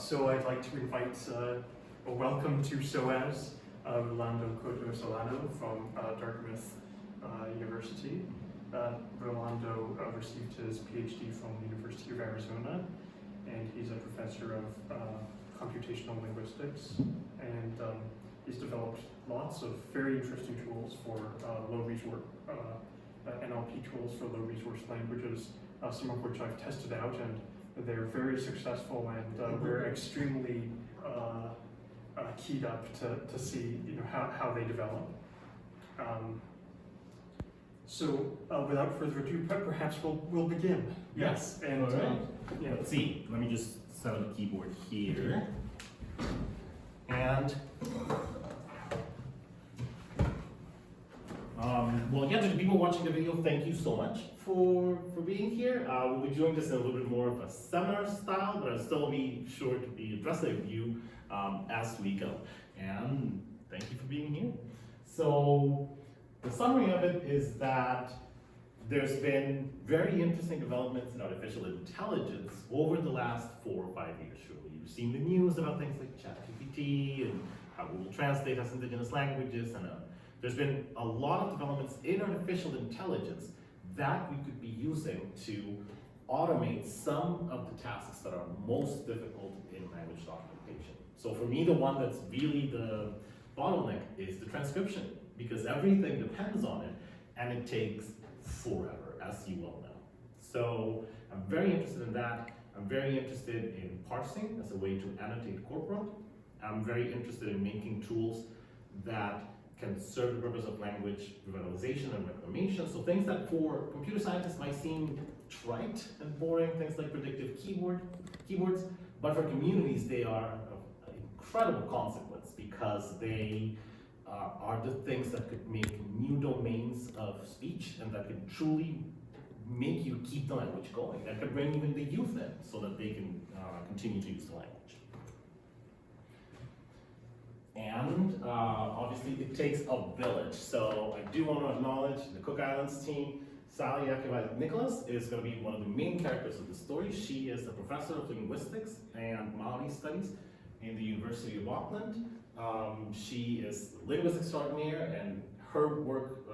So I'd like to invite a welcome to SOAS, Rolando Coto Solano from Dartmouth University. Rolando received his PhD from the University of Arizona, and he's a professor of computational linguistics, and he's developed lots of very interesting tools for low resource, NLP tools for low resource languages, some of which I've tested out, and they're very successful, and we're extremely keyed up to see how they develop. So without further ado, perhaps we'll begin. Yes. And all right. Let's see. Let me just set up the keyboard here. And well, again, to the people watching the video, thank you so much for being here. We'll be doing this in a little bit more of a seminar style, but I'll still be sure to be addressing you as we go. And thank you for being here. So the summary of it is that there's been very interesting developments in artificial intelligence over the last 4 or 5 years. Surely you've seen the news about things like ChatGPT and how Google Translate has indigenous languages, and there's been a lot of developments in artificial intelligence that we could be using to automate some of the tasks that are most difficult in language documentation. So for me, the one that's really the bottleneck is the transcription, because everything depends on it, and it takes forever, as you well know. So I'm very interested in that. I'm very interested in parsing as a way to annotate corpora. I'm very interested in making tools that can serve the purpose of language revitalisation and reclamation. So things that for computer scientists might seem trite and boring, things like predictive keywords, but for communities they are of incredible consequence, because they are the things that could make new domains of speech and that could truly make you keep the language going. That could bring even the youth in so that they can continue to use the language. And obviously it takes a village. So I do want to acknowledge the Cook Islands team. Sally Nicholas is going to be one of the main characters of the story. She is a professor of linguistics and Māori studies in the University of Auckland. She is a linguist extraordinaire, and her work,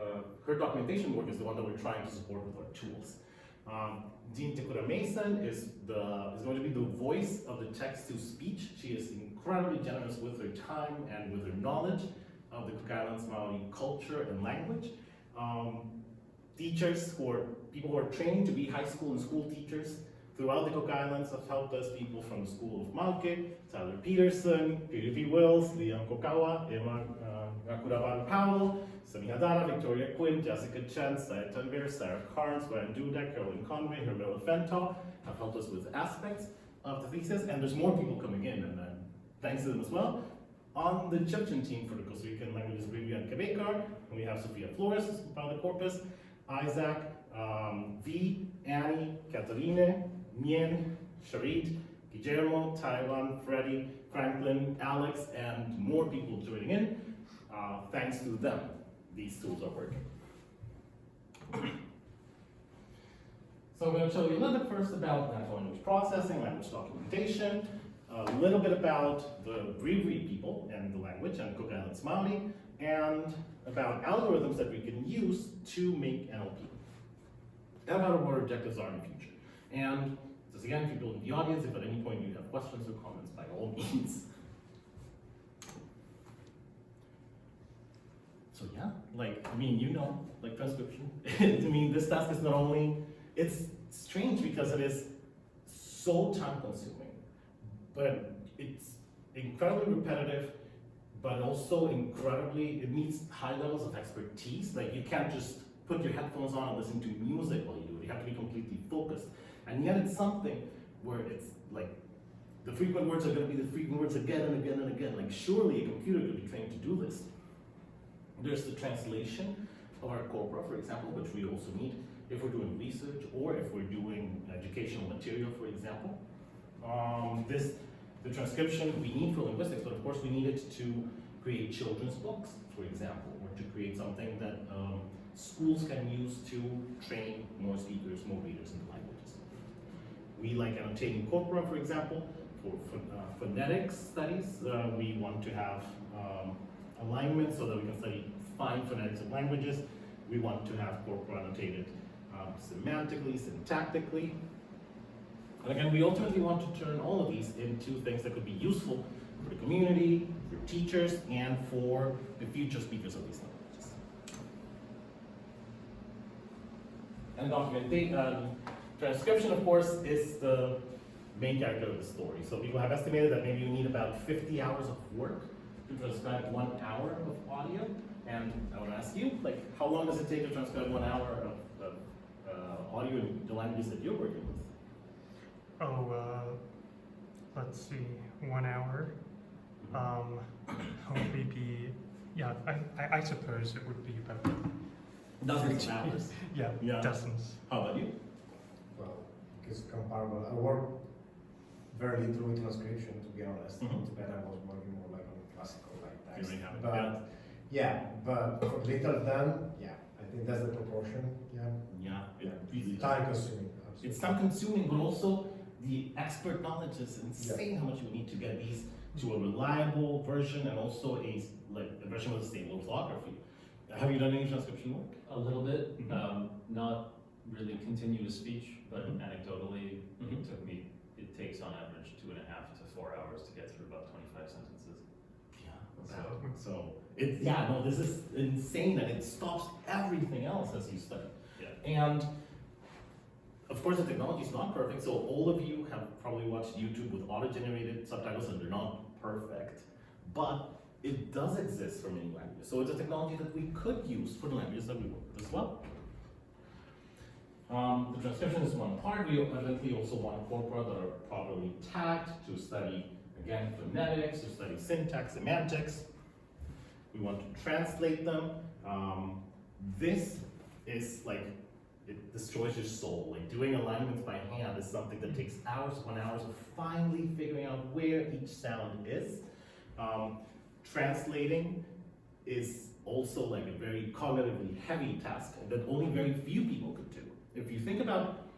her documentation work is the one that we're trying to support with our tools. Dean Tekura Mason is going to be the voice of the text-to-speech. She is incredibly generous with her time and with her knowledge of the Cook Islands Māori culture and language. Teachers, people who are training to be high school and school teachers throughout the Cook Islands have helped us. People from the School of Mauke, Tyler Peterson, Peter P. Wills, Liam Kokawa, Emma Rakuravan Powell, Sami Hadara, Victoria Quinn, Jessica Chen, Syed Tanvir, Sarah Carnes, Brian Dudek, Caroline Conway, Hermela Fento have helped us with aspects of the thesis, and there's more people coming in, and thanks to them as well. On the Chipchin team for the Costa Rican languages, Bribri and Quebecar, we have Sofia Flores, who's found the corpus, Isaac, V, Annie, Katarina, Mien, Sharit, Guillermo, Taiwan, Freddie, Franklin, Alex, and more people joining in. Thanks to them, these tools are working. So I'm going to show you a little bit first about natural language processing, language documentation, a little bit about the Bribri people and the language and Cook Islands Māori, and about algorithms that we can use to make NLP, and about what our objectives are in the future. And just again, people in the audience, if at any point you have questions or comments, by all means. So yeah, like transcription. This task is not only, it's strange because it is so time consuming, but it's incredibly repetitive, but also it needs high levels of expertise. Like, you can't just put your headphones on and listen to music while you do it. You have to be completely focused. And yet it's something where it's like, the frequent words are going to be the frequent words again and again and again. Like, surely a computer could be trained to do this. There's the translation of our corpora, for example, which we also need if we're doing research or if we're doing educational material, for example. The transcription we need for linguistics, but of course we need it to create children's books, for example, or to create something that schools can use to train more speakers, more readers in the languages. We like annotating corpora, for example, phonetic studies, we want to have alignment so that we can study fine phonetics of languages. We want to have corpora annotated semantically, syntactically. And again, we ultimately want to turn all of these into things that could be useful for the community, for teachers, and for the future speakers of these languages. And documentation, transcription, of course, is the main character of the story. So people have estimated that maybe you need about 50 hours of work to transcribe 1 hour of audio. And I want to ask you, like, how long does it take to transcribe 1 hour of audio in the languages that you're working with? Let's see, 1 hour. Maybe, yeah, I suppose it would be about, Dozens of hours. yeah, dozens. How about you? Well, it's comparable. I work very little with transcription, to be honest. Mhm. In Tibet, I was working more like on classical, like You text. already have it, But yeah, but for little done, yeah, I think that's the proportion. Yeah, Yeah, it yeah. really does. Time consuming. Absolutely. It's time consuming, but also the expert knowledge is insane how much you need to get these to a reliable version and also a version with a stable orthography. Have you done any transcription work? A little bit, Mhm. not really continuous speech, but Mhm. anecdotally, Mhm. it takes on average 2.5 to 4 hours to get through about 25 sentences. Yeah, this is insane, and it stops everything else as you study. Yeah. And of course, the technology is not perfect, so all of you have probably watched YouTube with auto-generated subtitles, and they're not perfect, but it does exist for many languages. So it's a technology that we could use for the languages that we work with as well. The transcription is one part. We eventually also want corpora that are properly tagged to study, again, phonetics, to study syntax, semantics. We want to translate them. This is like, it destroys your soul. Like doing alignments by hand is something that takes hours upon hours of finally figuring out where each sound is. Translating is also like a very cognitively heavy task that only very few people could do. If you think about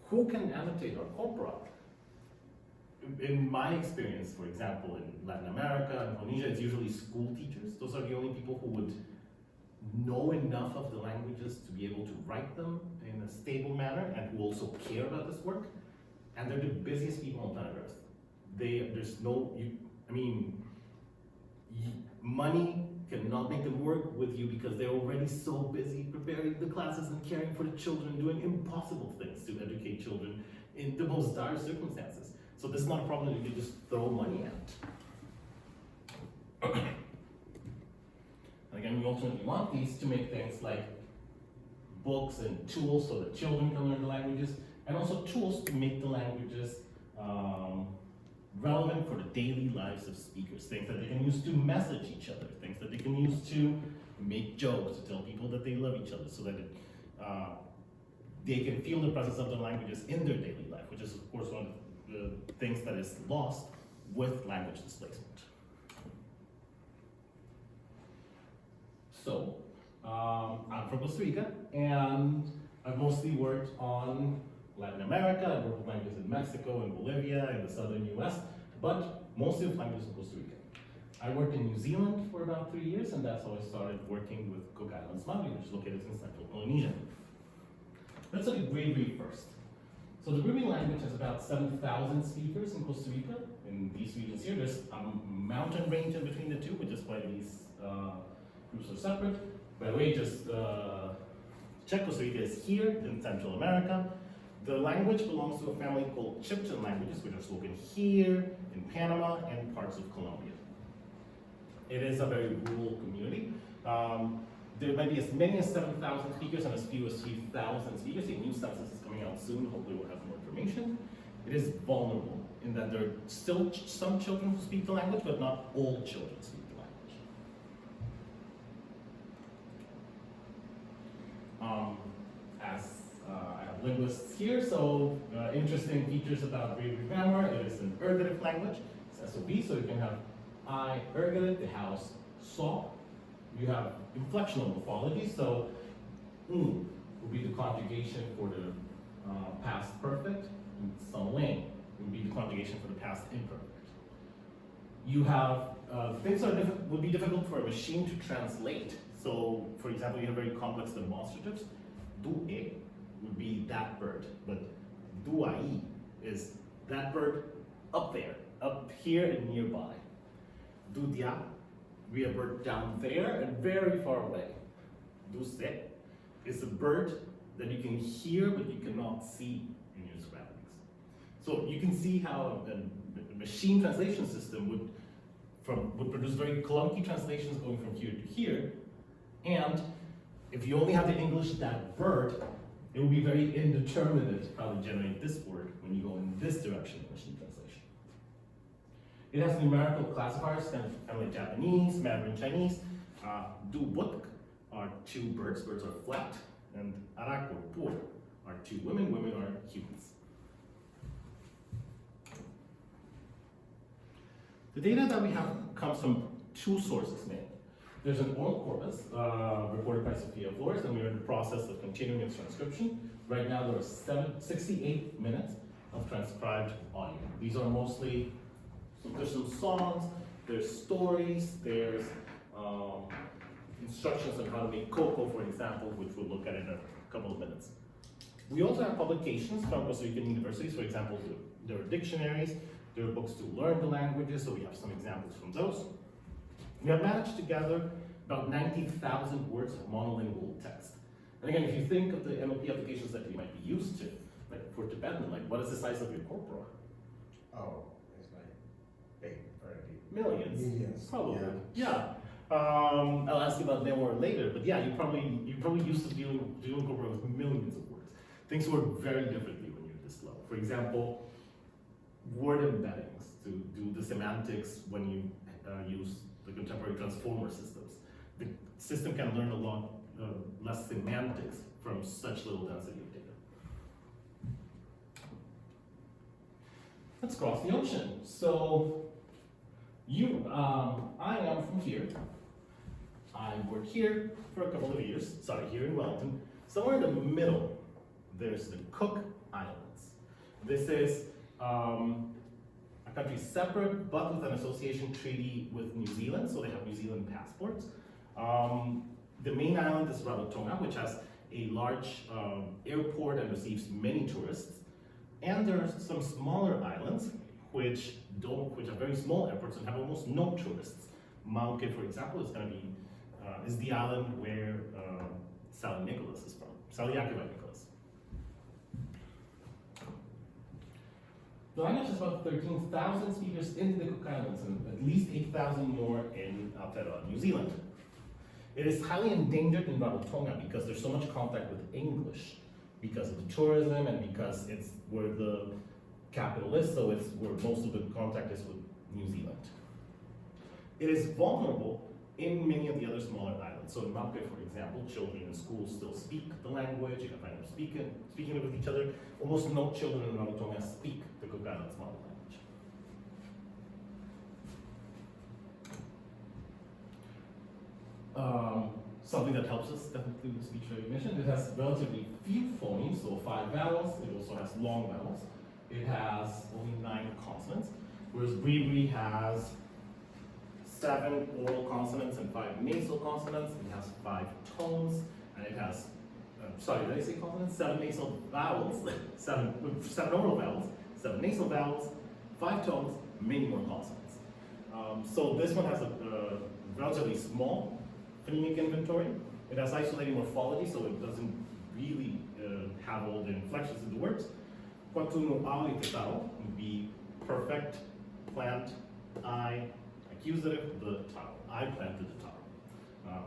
who can annotate our corpora, in my experience, for example, in Latin America and Polynesia, it's usually school teachers. Those are the only people who would know enough of the languages to be able to write them in a stable manner and who also care about this work. And they're the busiest people on planet Earth. Money cannot make them work with you because they're already so busy preparing the classes and caring for the children, doing impossible things to educate children in the most dire circumstances. So this is not a problem that you can just throw money at. And again, we ultimately want these to make things like books and tools so that children can learn the languages, and also tools to make the languages relevant for the daily lives of speakers, things that they can use to message each other, things that they can use to make jokes, to tell people that they love each other, so that they can feel the presence of the languages in their daily life, which is of course one of the things that is lost with language displacement. So, I'm from Costa Rica, and I've mostly worked on Latin America. I've worked with languages in Mexico and Bolivia, in the southern US, but mostly with languages in Costa Rica. I worked in New Zealand for about 3 years, and that's how I started working with Cook Islands, Māori, which is located in central Polynesia. Let's look at Bribri first. So the Bribri language has about 7,000 speakers in Costa Rica. In these regions here, there's a mountain range in between the two, which is why these groups are separate. By the way, just check, Costa Rica is here in Central America. The language belongs to a family called Chibchan languages, which are spoken here, in Panama, and parts of Colombia. It is a very rural community. There might be as many as 7,000 speakers and as few as 3,000 speakers. A new census is coming out soon. Hopefully we'll have more information. It is vulnerable in that there are still some children who speak the language, but not all children speak the language. I have linguists here, so interesting features about Bribri grammar. It is an ergative language. It's SOB, so you can have I ergative, the house saw. You have inflectional morphology, so will be the conjugation for the past perfect, and some way will be the conjugation application for the past imperfect. You have things that would be difficult for a machine to translate. So, for example, you have very complex demonstratives. Do-e would be that bird, but do-ai is that bird up there, up here and nearby. Do-dia, we have a bird down there and very far away. Do-se is a bird that you can hear but you cannot see in your surroundings. So you can see how a machine translation system would produce very clunky translations going from here to here, and if you only have to English that bird, it will be very indeterminate how to generate this word when you go in this direction in machine translation. It has numerical classifiers, kind of like Japanese, Mandarin Chinese. Du-but are two birds, birds are flat, and arak or por are two women, women are humans. The data that we have comes from two sources mainly. There's an oral corpus reported by Sophia Flores, and we are in the process of continuing its transcription. Right now there are 68 minutes of transcribed audio. These are mostly, there's some songs, there's stories, there's instructions on how to make cocoa, for example, which we'll look at in a couple of minutes. We also have publications from Costa Rican universities. For example, there are dictionaries, there are books to learn the languages, so we have some examples from those. We have managed to gather about 90,000 words of monolingual text. And again, if you think of the NLP applications that you might be used to, like for Tibetan, like what is the size of your corpora? Oh, it's like big, very big. Millions. Millions. Probably. Yeah. I'll ask you about them more later, but yeah, you probably used to dealing corpora with millions of words. Things work very differently when you're this low. For example, word embeddings to do the semantics when you use the contemporary transformer systems. The system can learn a lot less semantics from such little density of data. Let's cross the ocean. So I am from here. I worked here for a couple of years, here in Wellington. Somewhere in the middle, there's the Cook Islands. This is a country separate, but with an association treaty with New Zealand, so they have New Zealand passports. The main island is Rarotonga, which has a large airport and receives many tourists. And there are some smaller islands which have very small airports and have almost no tourists. Mauke, for example, is the island where Sally Nicholas is from, Sally Nicholas. The language has about 13,000 speakers in the Cook Islands and at least 8,000 more in Aotearoa, New Zealand. It is highly endangered in Rarotonga because there's so much contact with English, because of the tourism and because it's where the capital is, so it's where most of the contact is with New Zealand. It is vulnerable in many of the other smaller islands. So in Mauke, for example, children in schools still speak the language, you can find them speaking it with each other. Almost no children in Rarotonga speak the Cook Islands mother language. Something that helps us definitely with speech recognition, it has relatively few phonemes, so 5 vowels. It also has long vowels. It has only 9 consonants, whereas Bribri has 7 oral consonants and 5 nasal consonants. It has 5 tones, and it has, did I say consonants? 7 nasal vowels, 7 oral vowels, 7 nasal vowels, 5 tones, many more consonants. So this one has a relatively small phonemic inventory. It has isolating morphology, so it doesn't really have all the inflections in the words. Quatu no au i te tau would be perfect, plant, I, accusative, the tau. I planted the tau.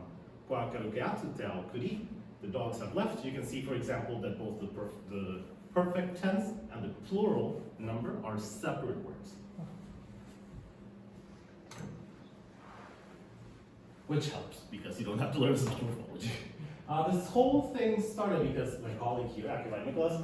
Qua karu ke atu te ao kuri, the dogs have left. You can see, for example, that both the perfect tense and the plural number are separate words. Which helps, because you don't have to learn such morphology. This whole thing started because my colleague here, Akivai Nicholas,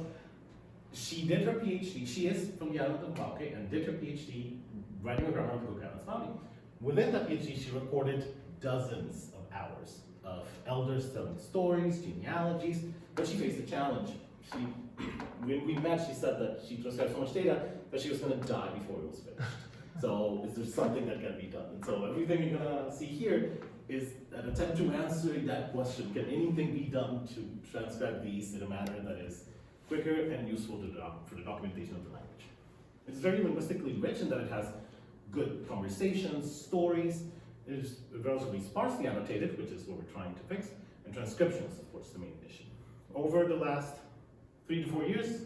she did her PhD, she is from the island of Mauke, and did her PhD writing a grammar of Cook Islands Māori. Within that PhD, she recorded dozens of hours of elders telling stories, genealogies, but she faced a challenge. When we met, she said that she transcribed so much data, that she was gonna die before it was finished. So is there something that can be done? And so everything you're gonna see here is an attempt to answer that question. Can anything be done to transcribe these in a manner that is quicker and useful for the documentation of the language? It's very linguistically rich in that it has good conversations, stories. It is relatively sparsely annotated, which is what we're trying to fix, and transcription is, of course, the main issue. Over the last 3 to 4 years,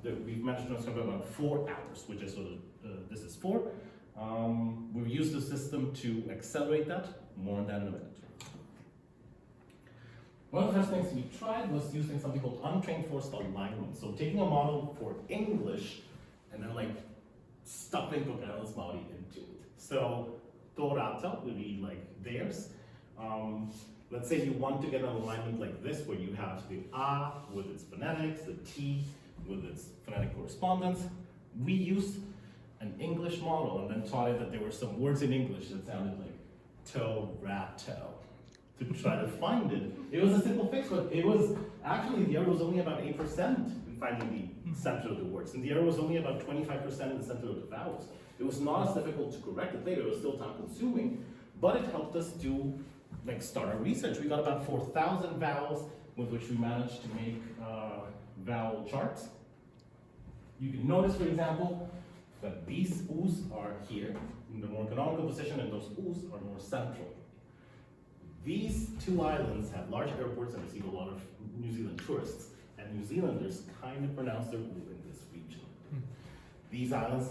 we've managed to transcribe about 4 hours, which is sort of, this is 4. We've used the system to accelerate that. More on that in a minute. One of the first things we tried was using something called untrained forced alignment. So taking a model for English and then like stuffing Coca's Māori into it. So Torata would be like theirs. Let's say you want to get an alignment like this, where you have the A with its phonetics, the T with its phonetic correspondence. We used an English model and then taught it that there were some words in English that sounded like to-rat-to to try to find it. It was a simple fix, but it was actually, the error was only about 8% in finding the center of the words, and the error was only about 25% in the center of the vowels. It was not as difficult to correct it later, it was still time consuming, but it helped us do, like, start our research. We got about 4,000 vowels with which we managed to make vowel charts. You can notice, for example, that these U's are here in the more canonical position, and those U's are more central. These 2 islands have large airports and receive a lot of New Zealand tourists, and New Zealanders kind of pronounce their U in this region. These islands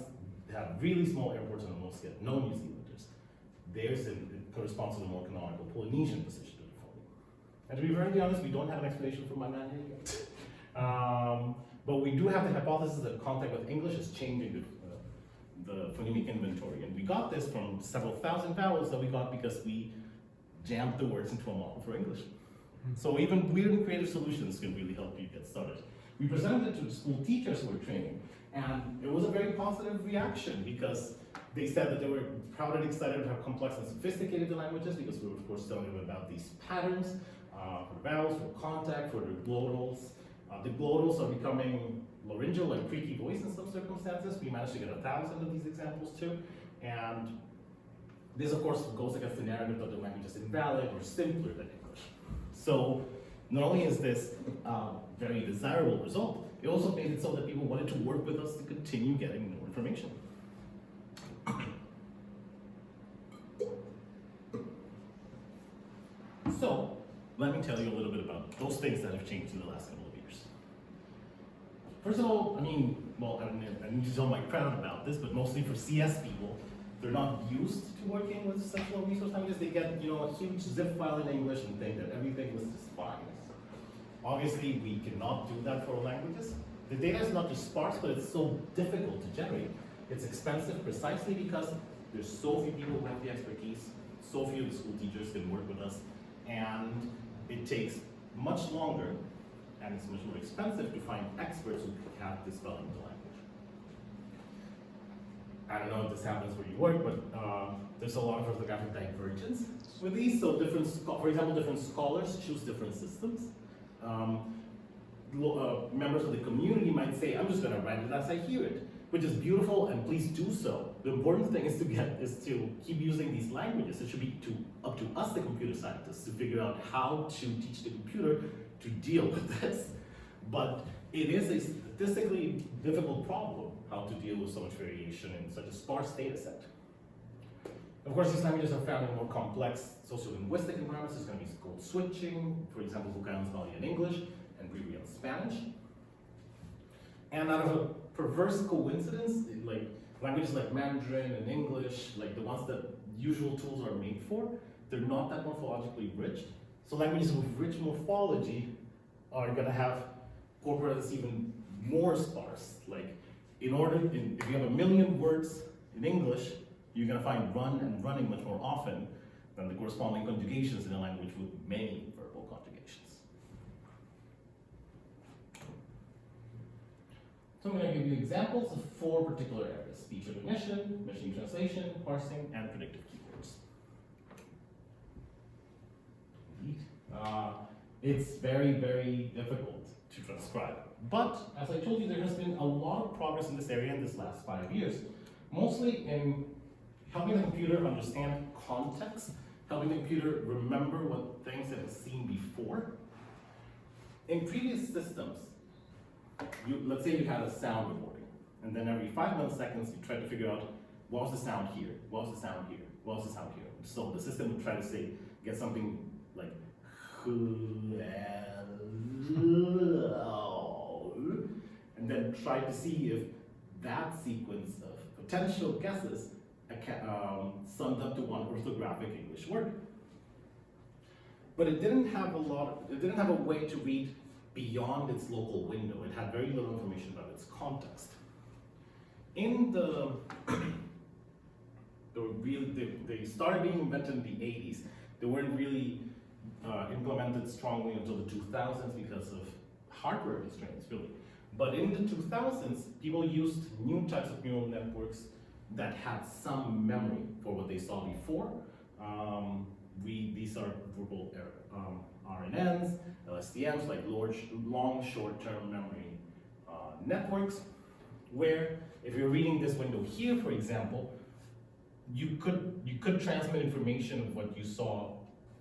have really small airports and almost get no New Zealanders. Theirs corresponds to the more canonical Polynesian position of the phone. And to be very honest, we don't have an explanation for my man here yet. But we do have the hypothesis that contact with English is changing the phonemic inventory. And we got this from several thousand vowels that we got because we jammed the words into a model for English. So even weird and creative solutions can really help you get started. We presented it to the school teachers who were training, and it was a very positive reaction because they said that they were proud and excited about how complex and sophisticated the language is, because we were, of course, telling them about these patterns for vowels, for contact, for the glottals. The glottals are becoming laryngeal and creaky voice in some circumstances. We managed to get 1,000 of these examples too. And this, of course, goes against the narrative that the language is invalid or simpler than English. So not only is this a very desirable result, it also made it so that people wanted to work with us to continue getting more information. So let me tell you a little bit about those things that have changed in the last couple of years. First of all, I need to tell my crowd about this, but mostly for CS people, they're not used to working with central resource languages. They get, a huge zip file in English and think that everything was just fine. Obviously, we cannot do that for languages. The data is not just sparse, but it's so difficult to generate. It's expensive precisely because there's so few people who have the expertise, so few of the school teachers can work with us, and it takes much longer and it's much more expensive to find experts who have this spelling of the language. I don't know if this happens where you work, but there's a lot of orthographic divergence with these. So for example, different scholars choose different systems. Members of the community might say, I'm just gonna write it as I hear it, which is beautiful, and please do so. The important thing is to keep using these languages. It should be up to us, the computer scientists, to figure out how to teach the computer to deal with this. But it is a statistically difficult problem, how to deal with so much variation in such a sparse data set. Of course, these languages are found in more complex sociolinguistic environments. There's going to be code switching, for example, Coca's Māori in English and Bribri in Spanish. And out of a perverse coincidence, like languages like Mandarin and English, like the ones that usual tools are made for, they're not that morphologically rich. So languages with rich morphology are going to have corpora that's even more sparse. Like, if you have 1 million words in English, you're going to find run and running much more often than the corresponding conjugations in a language with many verbal conjugations. So I'm going to give you examples of 4 particular areas: speech recognition, machine translation, parsing, and predictive keywords. It's very, very difficult to transcribe But as I told you, there has been a lot of progress in this area in this last 5 years, mostly in helping the computer understand context, helping the computer remember what things it has seen before. In previous systems, let's say you had a sound recording, and then every 5 milliseconds you tried to figure out what was the sound here, what was the sound here, what was the sound here. So the system would try to say, get something like hello, and then try to see if that sequence of potential guesses summed up to one orthographic English word. But it didn't have a way to read beyond its local window. It had very little information about its context. In they started being invented in the 80s. They weren't really implemented strongly until the 2000s because of hardware constraints, really. But in the 2000s, people used new types of neural networks that had some memory for what they saw before. These are verbal RNNs, LSTMs, like long short-term memory networks, where if you're reading this window here, for example, you could transmit information of what you saw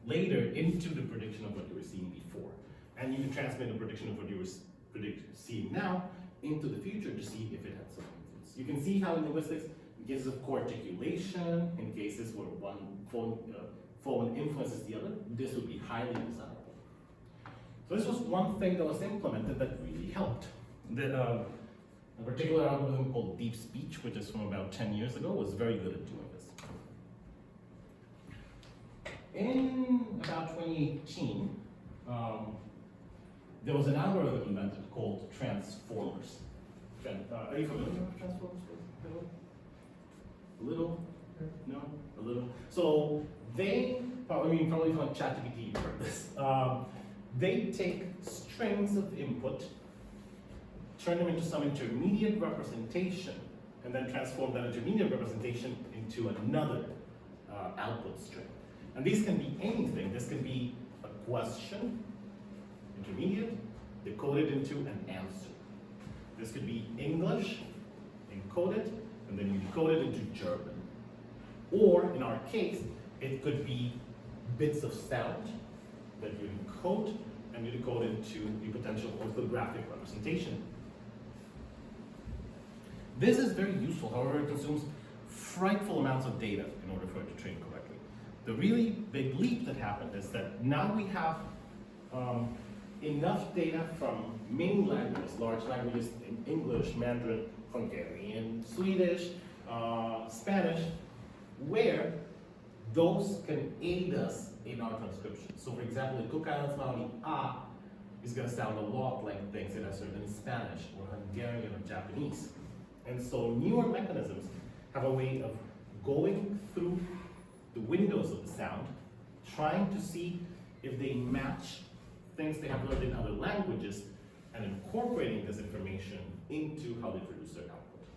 later into the prediction of what you were seeing before. And you can transmit a prediction of what you were seeing now into the future to see if it had some influence. You can see how in linguistics, in cases of co-articulation, in cases where one phone influences the other, this would be highly desirable. So this was one thing that was implemented that really helped. A particular algorithm called deep speech, which is from about 10 years ago, was very good at doing this. In about 2018, there was an algorithm invented called transformers. Are you familiar with transformers? A little? No? A little? So they, probably from ChatGPT you heard this. They take strings of input, turn them into some intermediate representation, and then transform that intermediate representation into another output string. And these can be anything. This can be a question, intermediate, decoded into an answer. This could be English, encoded, and then you decode it into German. Or, in our case, it could be bits of sound that you encode and you decode into a potential orthographic representation. This is very useful, however, it consumes frightful amounts of data in order for it to train correctly. The really big leap that happened is that now we have enough data from many languages, large languages in English, Mandarin, Hungarian, Swedish, Spanish, where those can aid us in our transcription. So for example, in Cook Islands Māori, is going to sound a lot like things that are said in Spanish or Hungarian or Japanese. And so newer mechanisms have a way of going through the windows of the sound, trying to see if they match things they have learned in other languages and incorporating this information into how they produce their output.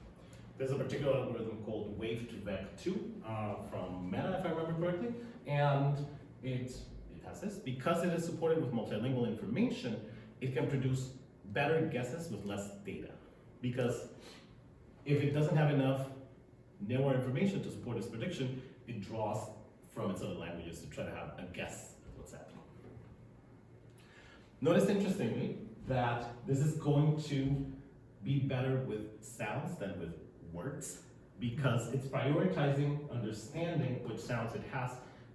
There's a particular algorithm called Wave2Vec2 from Meta, if I remember correctly, and it has this. Because it is supported with multilingual information, it can produce better guesses with less data. Because if it doesn't have enough newer information to support its prediction, it draws from its other languages to try to have a guess at what's happening. Notice, interestingly, that this is going to be better with sounds than with words, because it's prioritizing understanding which sounds it has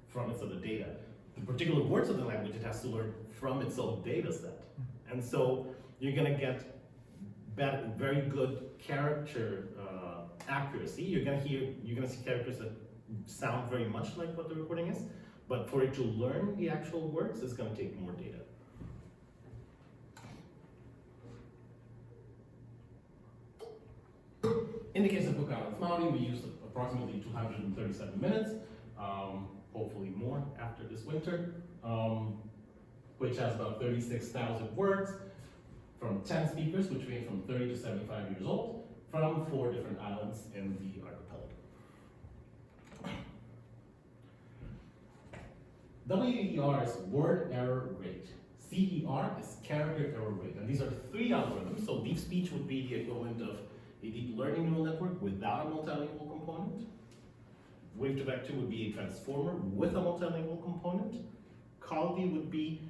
from its other data. The particular words of the language it has to learn from its own data set. And so you're going to get very good character accuracy. You're going to see characters that sound very much like what the recording is, but for it to learn the actual words, it's going to take more data. In the case of Cook Islands Māori, we used approximately 237 minutes, hopefully more after this winter, which has about 36,000 words from 10 speakers, which range from 30 to 75 years old, from 4 different islands in the archipelago. WER's word error rate CER is character error rate, and these are three algorithms. So deep speech would be the equivalent of a deep learning neural network without a multilingual component. Wave to vector would be a transformer with a multilingual component. Colby would be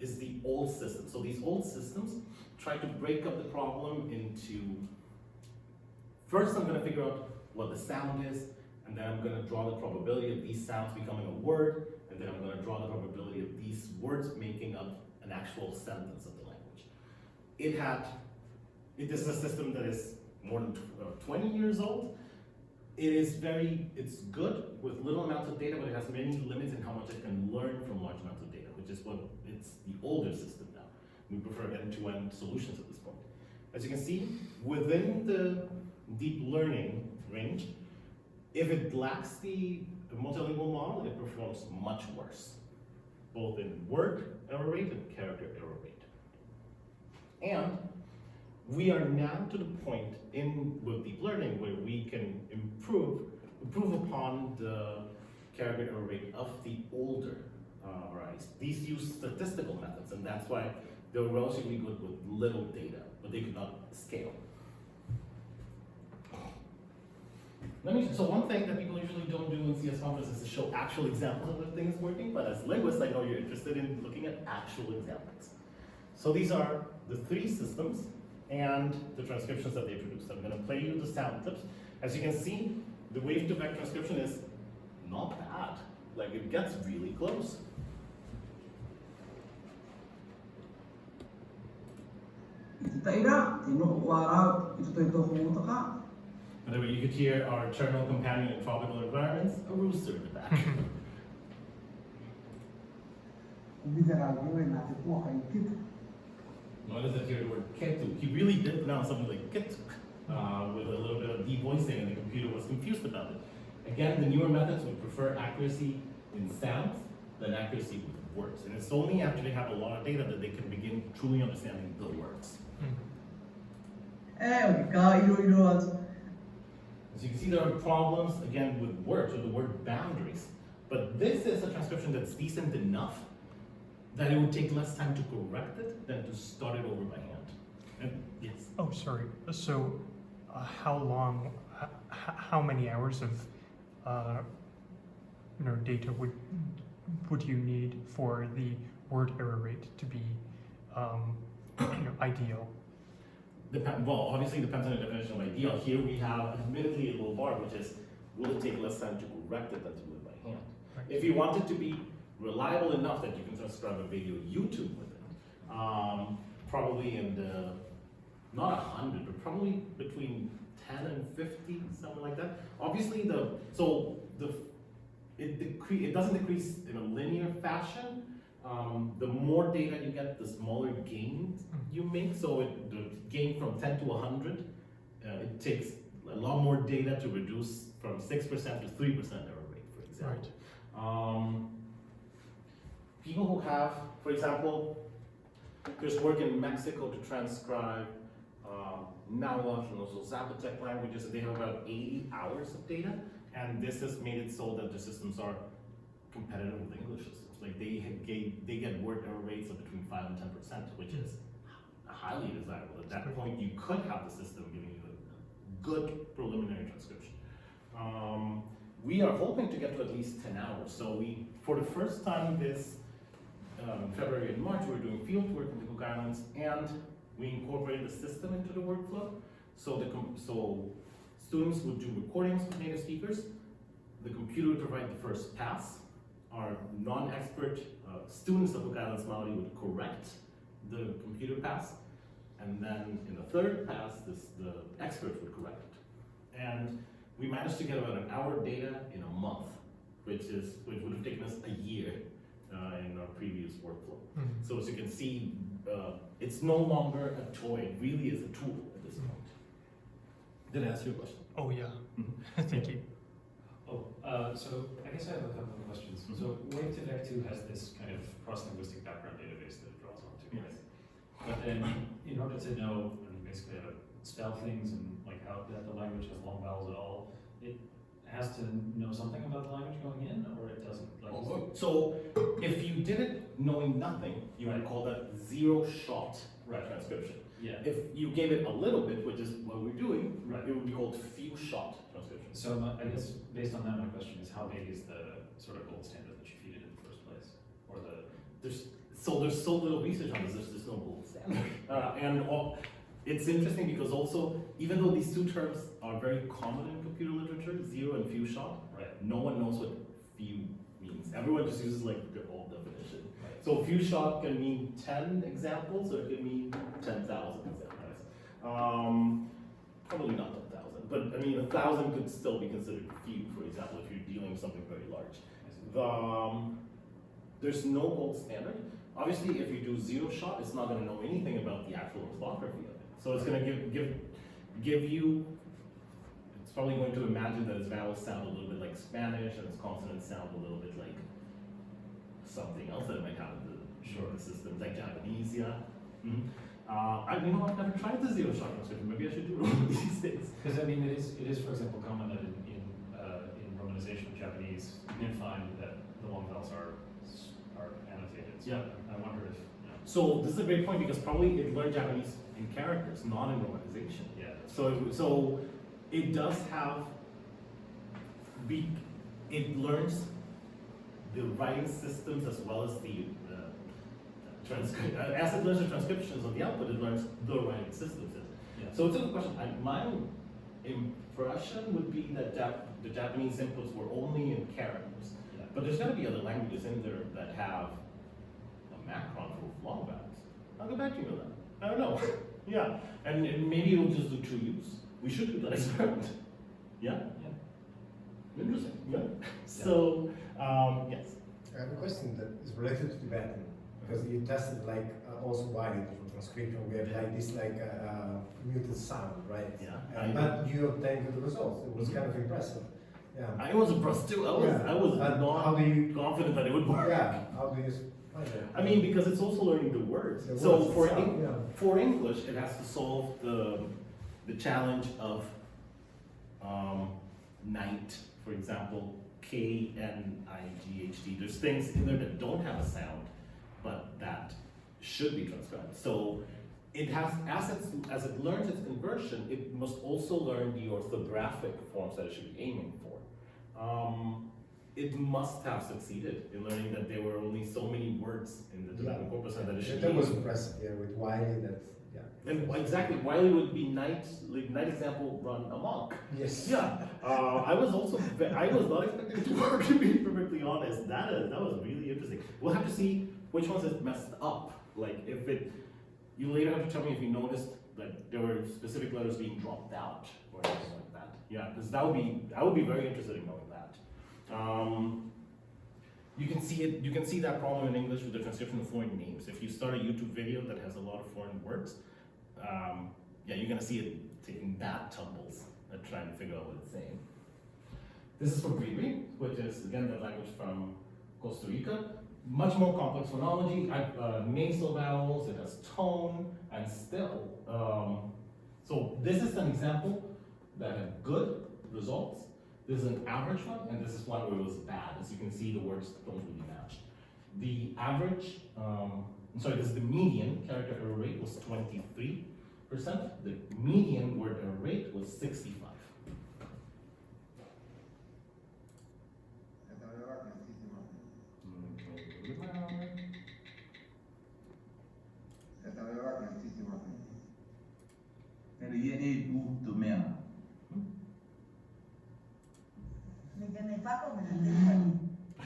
the old system. So these old systems try to break up the problem into, first I'm gonna figure out what the sound is, and then I'm gonna draw the probability of these sounds becoming a word, and then I'm gonna draw the probability of these words making up an actual sentence of the language. This is a system that is more than 20 years old. It's good with little amounts of data, but it has many limits in how much it can learn from large amounts of data, which is what it's the older system now. We prefer end-to-end solutions at this point. As you can see, within the deep learning range, if it lacks the multilingual model, it performs much worse, both in word error rate and character error rate. And we are now to the point with deep learning where we can improve upon the character error rate of the older varieties. These use statistical methods, and that's why they were relatively good with little data, but they could not scale. So one thing that people usually don't do in CS conferences is to show actual examples of the things working, but as linguists, I know you're interested in looking at actual examples. So these are the three systems and the transcriptions that they produced. I'm gonna play you the sound clips. As you can see, the wave to vec transcription is not bad. Like, it gets really close. Whenever you could hear our eternal companion in tropical environments, a rooster in the back. Notice that here the word ketu. He really did pronounce something like kit with a little bit of devoicing, and the computer was confused about it. Again, the newer methods would prefer accuracy in sounds than accuracy with words. And it's only after they have a lot of data that they can begin truly understanding the words. As you can see, there are problems, again, with words, with the word boundaries. But this is a transcription that's decent enough that it would take less time to correct it than to start it over by hand. And yes? Oh, sorry. So, how many hours of data would you need for the word error rate to be ideal? Well, obviously it depends on the definition of ideal. Here we have admittedly a little bar, which is, will it take less time to correct it than to do it by hand? Right. If you want it to be reliable enough that you can transcribe a video YouTube with it, probably in the, not 100, but probably between 10 and 50, something like that. Obviously it doesn't decrease in a linear fashion. The more data you get, the smaller gains you make. So the gain from 10 to 100, it takes a lot more data to reduce from 6% to 3% error rate, for example. Right. People who have, for example, there's work in Mexico to transcribe Nahuatl and also Zapotec languages, and they have about 80 hours of data, and this has made it so that the systems are competitive with English systems. Like they get word error rates of between 5 and 10%, which is highly desirable. At that point, you could have the system giving you a good preliminary transcription. We are hoping to get to at least 10 hours. So for the first time this February and March, we're doing field work in the Cook Islands, and we incorporated the system into the workflow. So students would do recordings with native speakers. The computer would provide the first pass. Our non-expert students of Cook Islands Māori would correct the computer pass, and then in the third pass, the expert would correct it. And we managed to get about an hour data in a month, which would have taken us a year in our previous workflow. So as you can see, it's no longer a toy, it really is a tool at this point. Did I answer your question? Oh yeah, thank you. So I guess I have a couple of questions. So Wave to Vec 2 has this kind of cross-linguistic background database that it draws onto, right? But then in order to know and basically how to spell things and like how that the language has long vowels at all, it has to know something about the language going in, or it doesn't? Like, So if you did it knowing nothing, you would call that zero-shot transcription. yeah. If you gave it a little bit, which is what we're doing, Right. it would be called few-shot transcription. So I guess based on that, my question is, how big is the sort of gold standard that you feed it in the first place, or the? There's so little research on this. There's no gold standard, it's interesting because also, even though these two terms are very common in computer literature, zero and few shot, Right. no one knows what few means. Everyone just uses like their old definition. Right. So few shot can mean 10 examples, or it can mean 10,000 examples. Probably not 10,000, but I mean 1,000 could still be considered few, for example, if you're dealing with something very large. There's no gold standard. Obviously, if you do zero shot, it's not going to know anything about the actual orthography of it. So it's going to give you. It's probably going to imagine that its vowels sound a little bit like Spanish and its consonants sound a little bit like something else that it might have in the systems, like Japanese. Yeah. Mm-hmm. I've never tried the zero shot transcription. Maybe I should do it one of these days. Because I mean, it is for example common that in romanization of Japanese, you can find that the long vowels are annotated. So Yeah. I wonder if So this is a great point because probably it learned Japanese in characters, not in romanization. yeah. So it does have, it learns the writing systems as well as as it learns the transcriptions of the output, it learns the writing systems. Yeah. So it's a good question. My impression would be that the Japanese inputs were only in characters, Yeah. but there's got to be other languages in there that have a macron full of long vowels. I'll get back to you on that. I don't know. Yeah, and maybe it'll just do true use. We should do that experiment. Yeah? Yeah. Interesting. Yeah. So, yes. I have a question that is related to Tibetan, because you tested like also widely for transcription. We have like this muted sound, right? Yeah. But you obtained good results. It was Mhm. kind of impressive. Yeah. I was impressed too. I was But not how do you? confident that it would work. Yeah. How do you find it? I mean, because it's also learning the words. The So words for itself, yeah. for English, it has to solve the challenge of night, for example, K-N-I-G-H-T. There's things in there that don't have a sound, but that should be transcribed. So it has, as it learns its conversion, it must also learn the orthographic forms that it should be aiming for. It must have succeeded in learning that there were only so many words in the Tibetan corpus and that it should That was be. impressive. Yeah, with Wiley. That. Yeah. And exactly, Wiley would be night example run amok. Yes. Yeah, I was not expecting it to work, to be perfectly honest. That was really interesting. We'll have to see which ones it messed up. Like you later have to tell me if you noticed that there were specific letters being dropped out or anything like that. Yeah, because I would be very interested in knowing that. You can see it. You can see that problem in English with the transcription of foreign names. If you start a YouTube video that has a lot of foreign words, yeah, you're gonna see it taking bad tumbles at trying to figure out what it's saying. This is from Bribri, which is again the language from Costa Rica. Much more complex phonology. Nasal vowels. It has tone and still. So this is an example that had good results. This is an average one, and this is one where it was bad. As you can see, the words don't really match. The average, this is the median character error rate was 23%. The median word error rate was 65.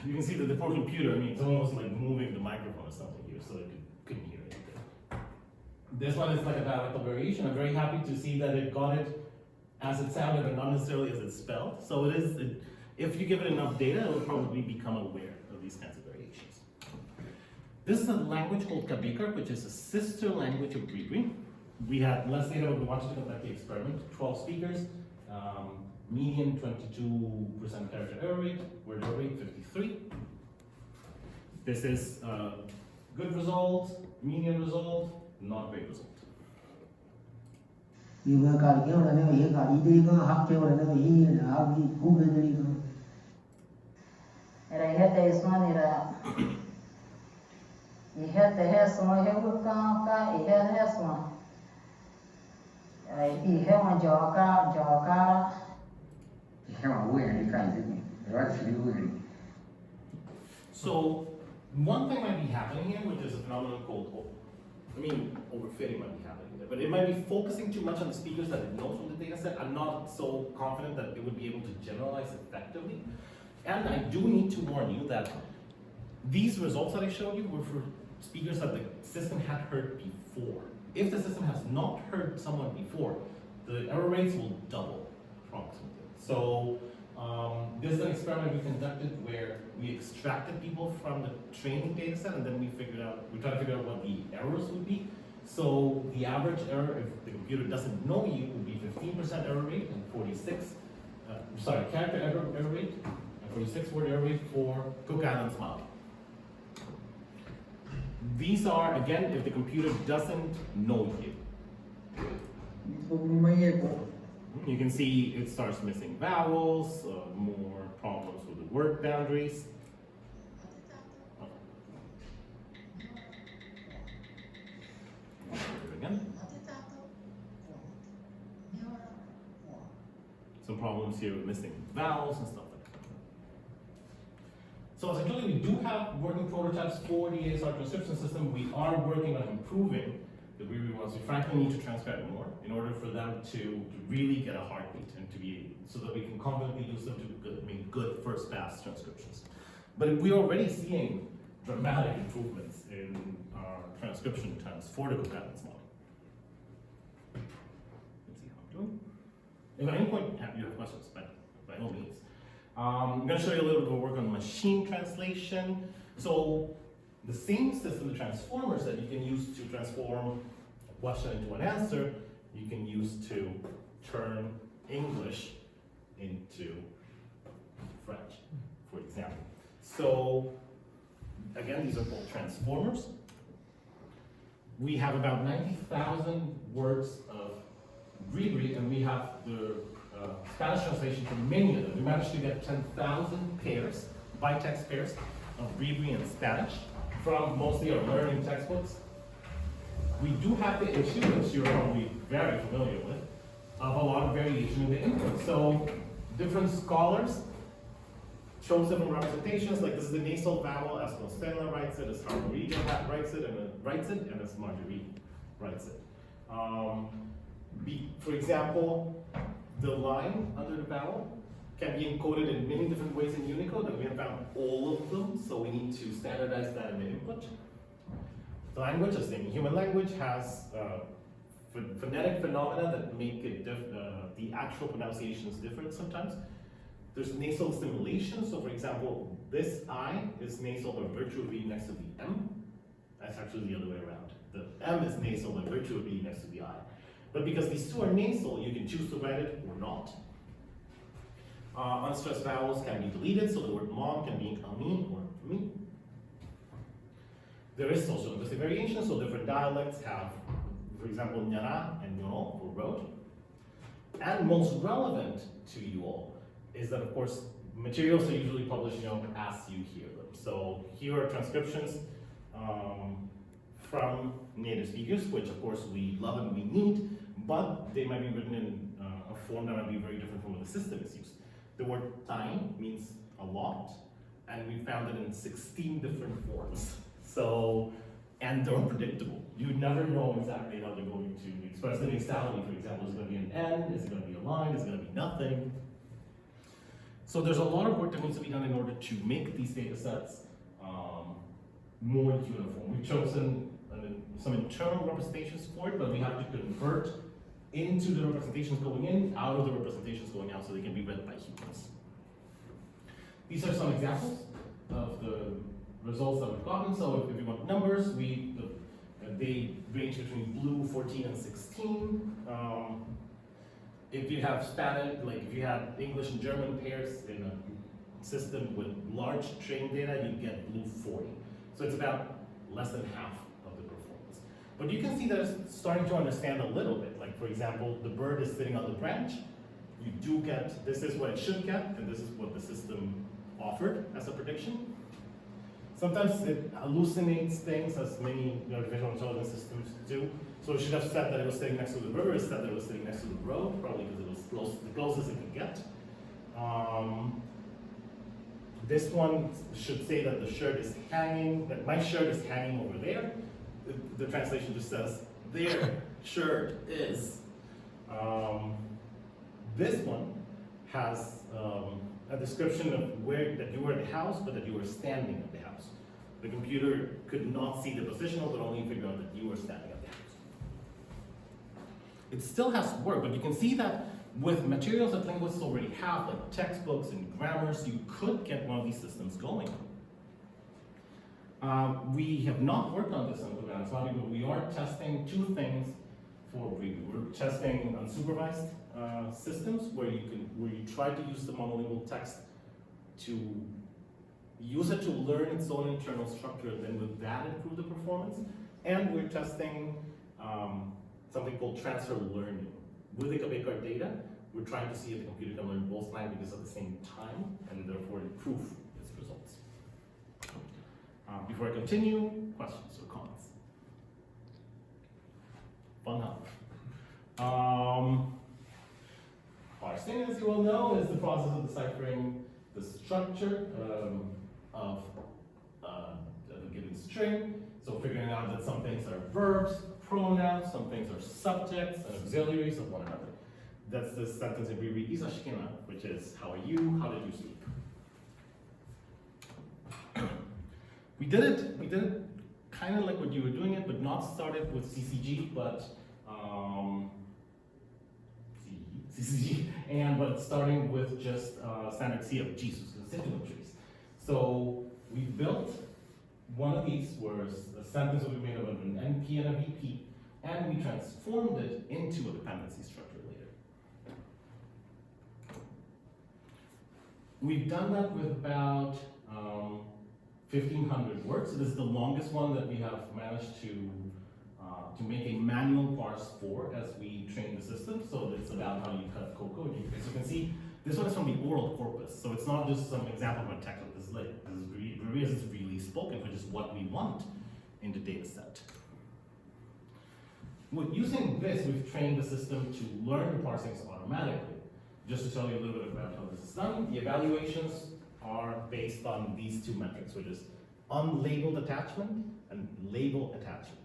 You can see that the poor computer, I mean, it's almost like moving the microphone or something here, so it couldn't hear anything. This one is like a dialectal variation. I'm very happy to see that it got it as it sounded and not necessarily as it's spelled. So if you give it enough data, it will probably become aware of these kinds of variations. This is a language called Kabikar, which is a sister language of Bribri. We had less data, but we wanted to conduct the experiment. 12 speakers, median 22% character error rate, word error rate 53. This is good result, median result, not great result. 이거 가리켜 내가 이 가리디가 학교 내가 이 아기 구베들이가 Era hete isman ira I hete hesma hebuka I hete hesma I hema joka 해와 우연히 가이드니 내가 지루해 So, one thing might be happening here, which is a phenomenon called, overfitting might be happening there, but it might be focusing too much on the speakers that it knows from the data set. I'm not so confident that it would be able to generalize effectively. And I do need to warn you that these results that I showed you were for speakers that the system had heard before. If the system has not heard someone before, the error rates will double, approximately. So, this is an experiment we conducted where we extracted people from the training data set and then we tried to figure out what the errors would be. So the average error, if the computer doesn't know you, would be 15% error rate and character error rate, and 46 word error rate for Cook Islands Māori. These are, again, if the computer doesn't know you. You can see it starts missing vowels, more problems with the word boundaries. Again. Some problems here with missing vowels and stuff like that. So as I told you, we do have working prototypes for the ASR transcription system. We are working on improving the Bribri ones. We frankly need to transcribe more in order for them to really get a heartbeat and to be, so that we can confidently use them to make good first pass transcriptions. But we're already seeing dramatic improvements in our transcription times for the Cook Islands model. Let's see how I'm doing. If at any point you have questions, by all means. I'm going to show you a little bit of work on machine translation. So the same system, the transformers that you can use to transform a question into an answer, you can use to turn English into French, for example. So again, these are called transformers. We have about 90,000 words of Bribri, and we have the Spanish translation for many of them. We managed to get 10,000 pairs, by-text pairs, of Bribri in Spanish from mostly our learning textbooks. We do have the issue, which you're probably very familiar with, of a lot of variation in the input. So different scholars chose different representations, like this is the nasal vowel as Costa writes it, as Rica writes it, and as Marjorie writes it. For example, the line under the vowel can be encoded in many different ways in Unicode, and we have found all of them, so we need to standardize that in the input. The language, as in human language, has phonetic phenomena that make it the actual pronunciations different sometimes. There's nasal stimulation, so for example, this I is nasal by virtue of being next to the M. That's actually the other way around. The M is nasal by virtue of being next to the I. But because these two are nasal, you can choose to write it or not. Unstressed vowels can be deleted, so the word mom can be ami or me. There is social linguistic variation, so different dialects have, for example, nyara and nyono for road. And most relevant to you all is that, of course, materials are usually published, as you hear them. So here are transcriptions from native speakers, which of course we love and we need, but they might be written in a form that might be very different from what the system is used. The word time means a lot, and we found it in 16 different forms. So, and they're unpredictable. You never know exactly how they're going to express the nasality, for example. Is it going to be an N? Is it going to be a line? Is it going to be nothing? So there's a lot of work that needs to be done in order to make these data sets more uniform. We've chosen some internal representations for it, but we have to convert into the representations going in, out of the representations going out, so they can be read by humans. These are some examples of the results that we've gotten. So if you want numbers, they range between blue 14 and 16. If you have Spanish, like if you had English and German pairs in a system with large trained data, you get blue 40. So it's about less than half of the performance. But you can see that it's starting to understand a little bit. Like for example, the bird is sitting on the branch. You do get, this is what it should get, and this is what the system offered as a prediction. Sometimes it hallucinates things, as many artificial intelligence systems do. So it should have said that it was sitting next to the river, it said that it was sitting next to the road, probably because it was the closest it could get. This one should say that the shirt is hanging, that my shirt is hanging over there. The translation just says, their shirt is. This one has a description of where that you were at the house, but that you were standing at the house. The computer could not see the positional, but only figure out that you were standing at the house. It still has to work, but you can see that with materials that linguists already have, like textbooks and grammars, you could get one of these systems going. We have not worked on this on Coto Solano, but we are testing two things for Bribri. We're testing unsupervised systems where you try to use the monolingual text to use it to learn its own internal structure, and then with that improve the performance. And we're testing something called transfer learning. With the Quebec data, we're trying to see if the computer can learn both languages at the same time and therefore improve its results. Before I continue, questions or comments? Fun help. Parsing, as you all know, is the process of deciphering the structure of a given string. So figuring out that some things are verbs, pronouns, some things are subjects and auxiliaries of one another. That's the sentence in Bribri, Isa Shikina, which is, how are you, how did you sleep? We did it kind of like what you were doing it, but not started with CCG, but CCG, but starting with just standard CFG, so constituent trees. So we built one of these where a sentence will be made of an NP and a VP, and we transformed it into a dependency structure later. We've done that with about 1,500 words. So this is the longest one that we have managed to make a manual parse for as we train the system. So it's about how you cut cocoa. As you can see, this one is from the oral corpus. So it's not just some example of a text that is like, this is really spoken, which is what we want in the data set. With using this, we've trained the system to learn the parsings automatically. Just to tell you a little bit about how this is done, the evaluations are based on these two metrics, which is unlabeled attachment and label attachment.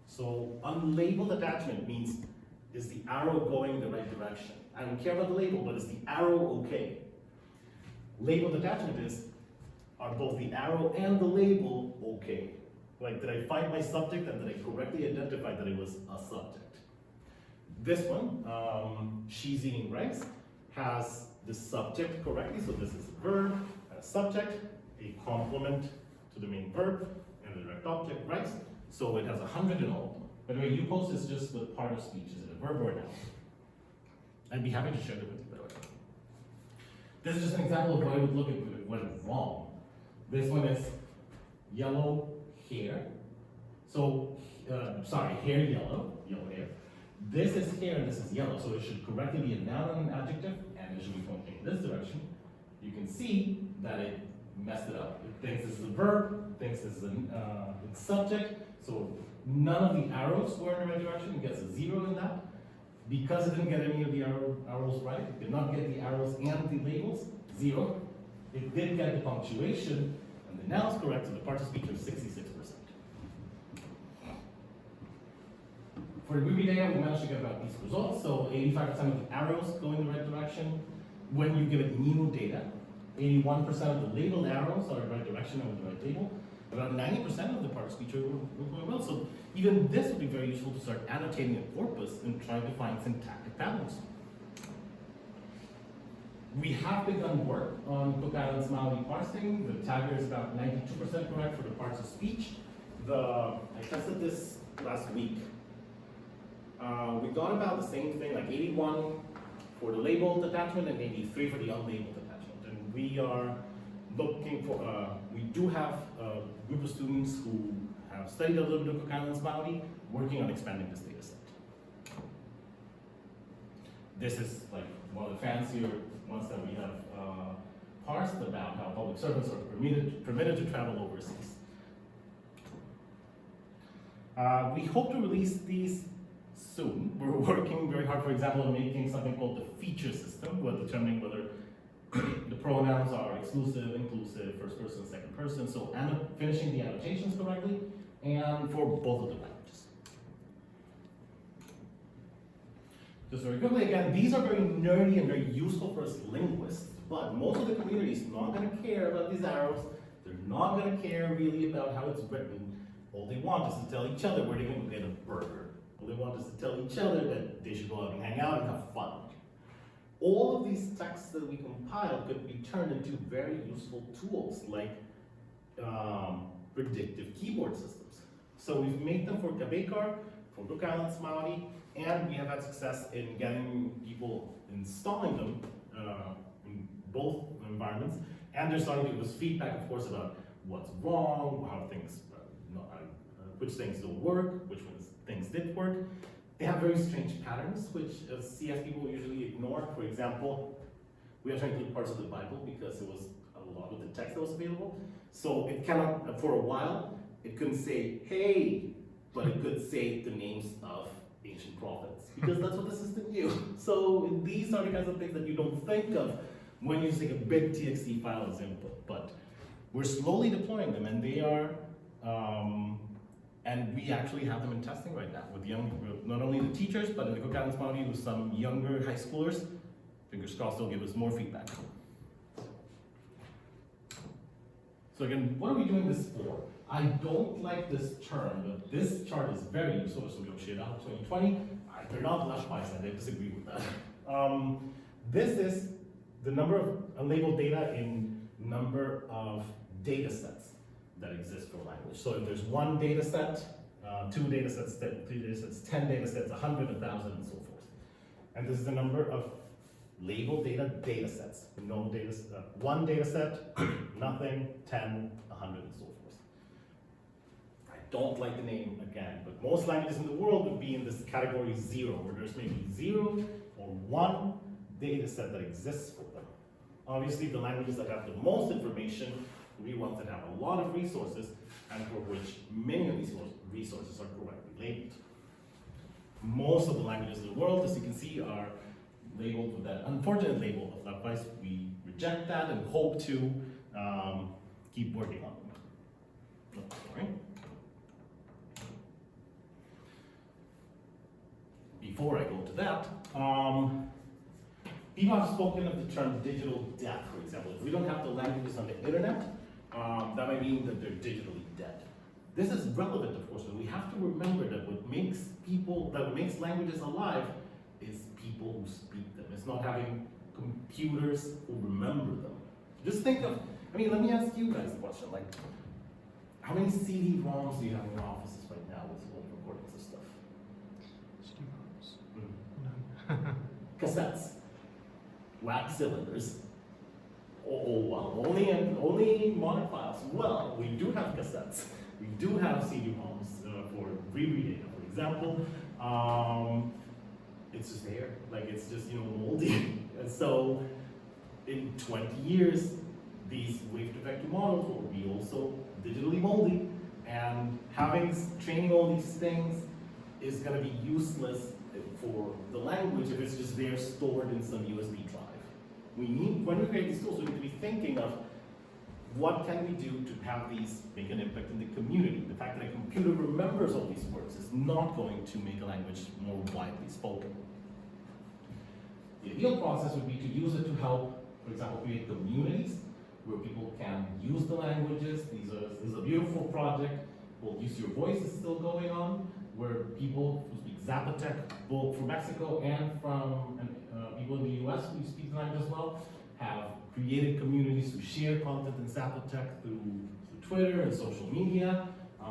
So unlabeled attachment means, is the arrow going in the right direction? I don't care about the label, but is the arrow okay? Labeled attachment is, are both the arrow and the label okay? Like, did I find my subject and did I correctly identify that it was a subject? This one, she's eating rice, has the subject correctly, so this is a verb, a subject, a complement to the main verb, and the direct object, rice. So it has 100 in all. By the way, you post is just the part of speech. Is it a verb or a noun? I'd be happy to share it with you, by the way. This is just an example of what I would look at if it went wrong. This one is yellow hair. So, sorry, hair yellow hair. This is hair and this is yellow, so it should correctly be a noun and an adjective, and it should be pointing in this direction. You can see that it messed it up. It thinks this is a verb, thinks this is a subject, so none of the arrows were in the right direction. It gets a 0 in that. Because it didn't get any of the arrows right, it did not get the arrows and the labels, 0. It did get the punctuation, and the nouns correct, so the part of speech was 66%. For the Bribri data, we managed to get about these results. So 85% of the arrows go in the right direction. When you give it new data, 81% of the labeled arrows are in the right direction and with the right label. About 90% of the part of speech are going well. So even this would be very useful to start annotating a corpus and trying to find syntactic patterns. We have begun work on Cook Island's Māori parsing. The tagger is about 92% correct for the parts of speech. I tested this last week. We got about the same thing, like 81 for the labeled attachment and 83 for the unlabeled attachment. And we are looking for, we do have a group of students who have studied a little bit of Cook Island's Māori. working on expanding this data set. This is like one of the fancier ones that we have parsed about how public servants are permitted to travel overseas. We hope to release these soon. We're working very hard, for example, on making something called the feature system, where determining whether the pronouns are exclusive, inclusive, first person, second person, so finishing the annotations correctly, and for both of the languages. Just very quickly, again, these are very nerdy and very useful for us linguists, but most of the community is not going to care about these arrows. They're not going to care really about how it's written. All they want is to tell each other where they're going to get a burger. All they want is to tell each other that they should go out and hang out and have fun. All of these texts that we compile could be turned into very useful tools like predictive keyboard systems. So we've made them for Quebecor, for Cook Islands Māori, and we have had success in getting people installing them in both environments. And they're starting to give us feedback, of course, about what's wrong, how things, which things don't work, which ones things did work. They have very strange patterns, which CS people usually ignore. For example, we are trying to include parts of the Bible because it was a lot of the text that was available. So it cannot, for a while, it couldn't say, hey, but it could say the names of ancient prophets, because that's what the system knew. So these are the kinds of things that you don't think of when you take a big TXT file as input. But we're slowly deploying them, and they are, and we actually have them in testing right now with not only the teachers, but in the Cook Islands Māori with some younger high schoolers. Fingers crossed they'll give us more feedback. So again, what are we doing this for? I don't like this term, but this chart is very useful. So we'll share out 2020. They're not lush bias, I disagree with that. This is the number of unlabeled data in number of data sets that exist for language. So if there's one data set, 2 data sets, 3 data sets, 10 data sets, 100, 1,000, and so forth. And this is the number of labeled data sets. No data, one data set, nothing, 10, 100, and so forth. I don't like the name again, but most languages in the world would be in this category 0, where there's maybe 0 or 1 data set that exists for them. Obviously, the languages that have the most information will be ones that have a lot of resources, and for which many of these resources are correctly labeled. Most of the languages in the world, as you can see, are labeled with that unfortunate label of lush bias. We reject that and hope to keep working on them. Oh, sorry. Before I go to that, people have spoken of the term digital death, for example. If we don't have the languages on the internet, that might mean that they're digitally dead. This is relevant, of course, but we have to remember that what makes languages alive is people who speak them. It's not having computers who remember them. Just think of, let me ask you guys a question, like, how many CD-ROMs do you have in your offices right now with old recordings of stuff? Cassettes, wax cylinders. Oh well, only modern files. Well, we do have cassettes. We do have CD-ROMs for Bribri data, for example. It's just there, like it's just moldy. And so, in 20 years, these wave-to-vector models will be also digitally moldy, and training all these things is going to be useless for the language if it's just there stored in some USB drive. When we create these tools, we need to be thinking of what can we do to have these make an impact in the community. The fact that a computer remembers all these words is not going to make a language more widely spoken. The ideal process would be to use it to help, for example, create communities where people can use the languages. This is a beautiful project called Use Your Voice is still going on, where people who speak Zapotec, both from Mexico and from people in the US who speak the language as well, have created communities who share content in Zapotec through Twitter and social media.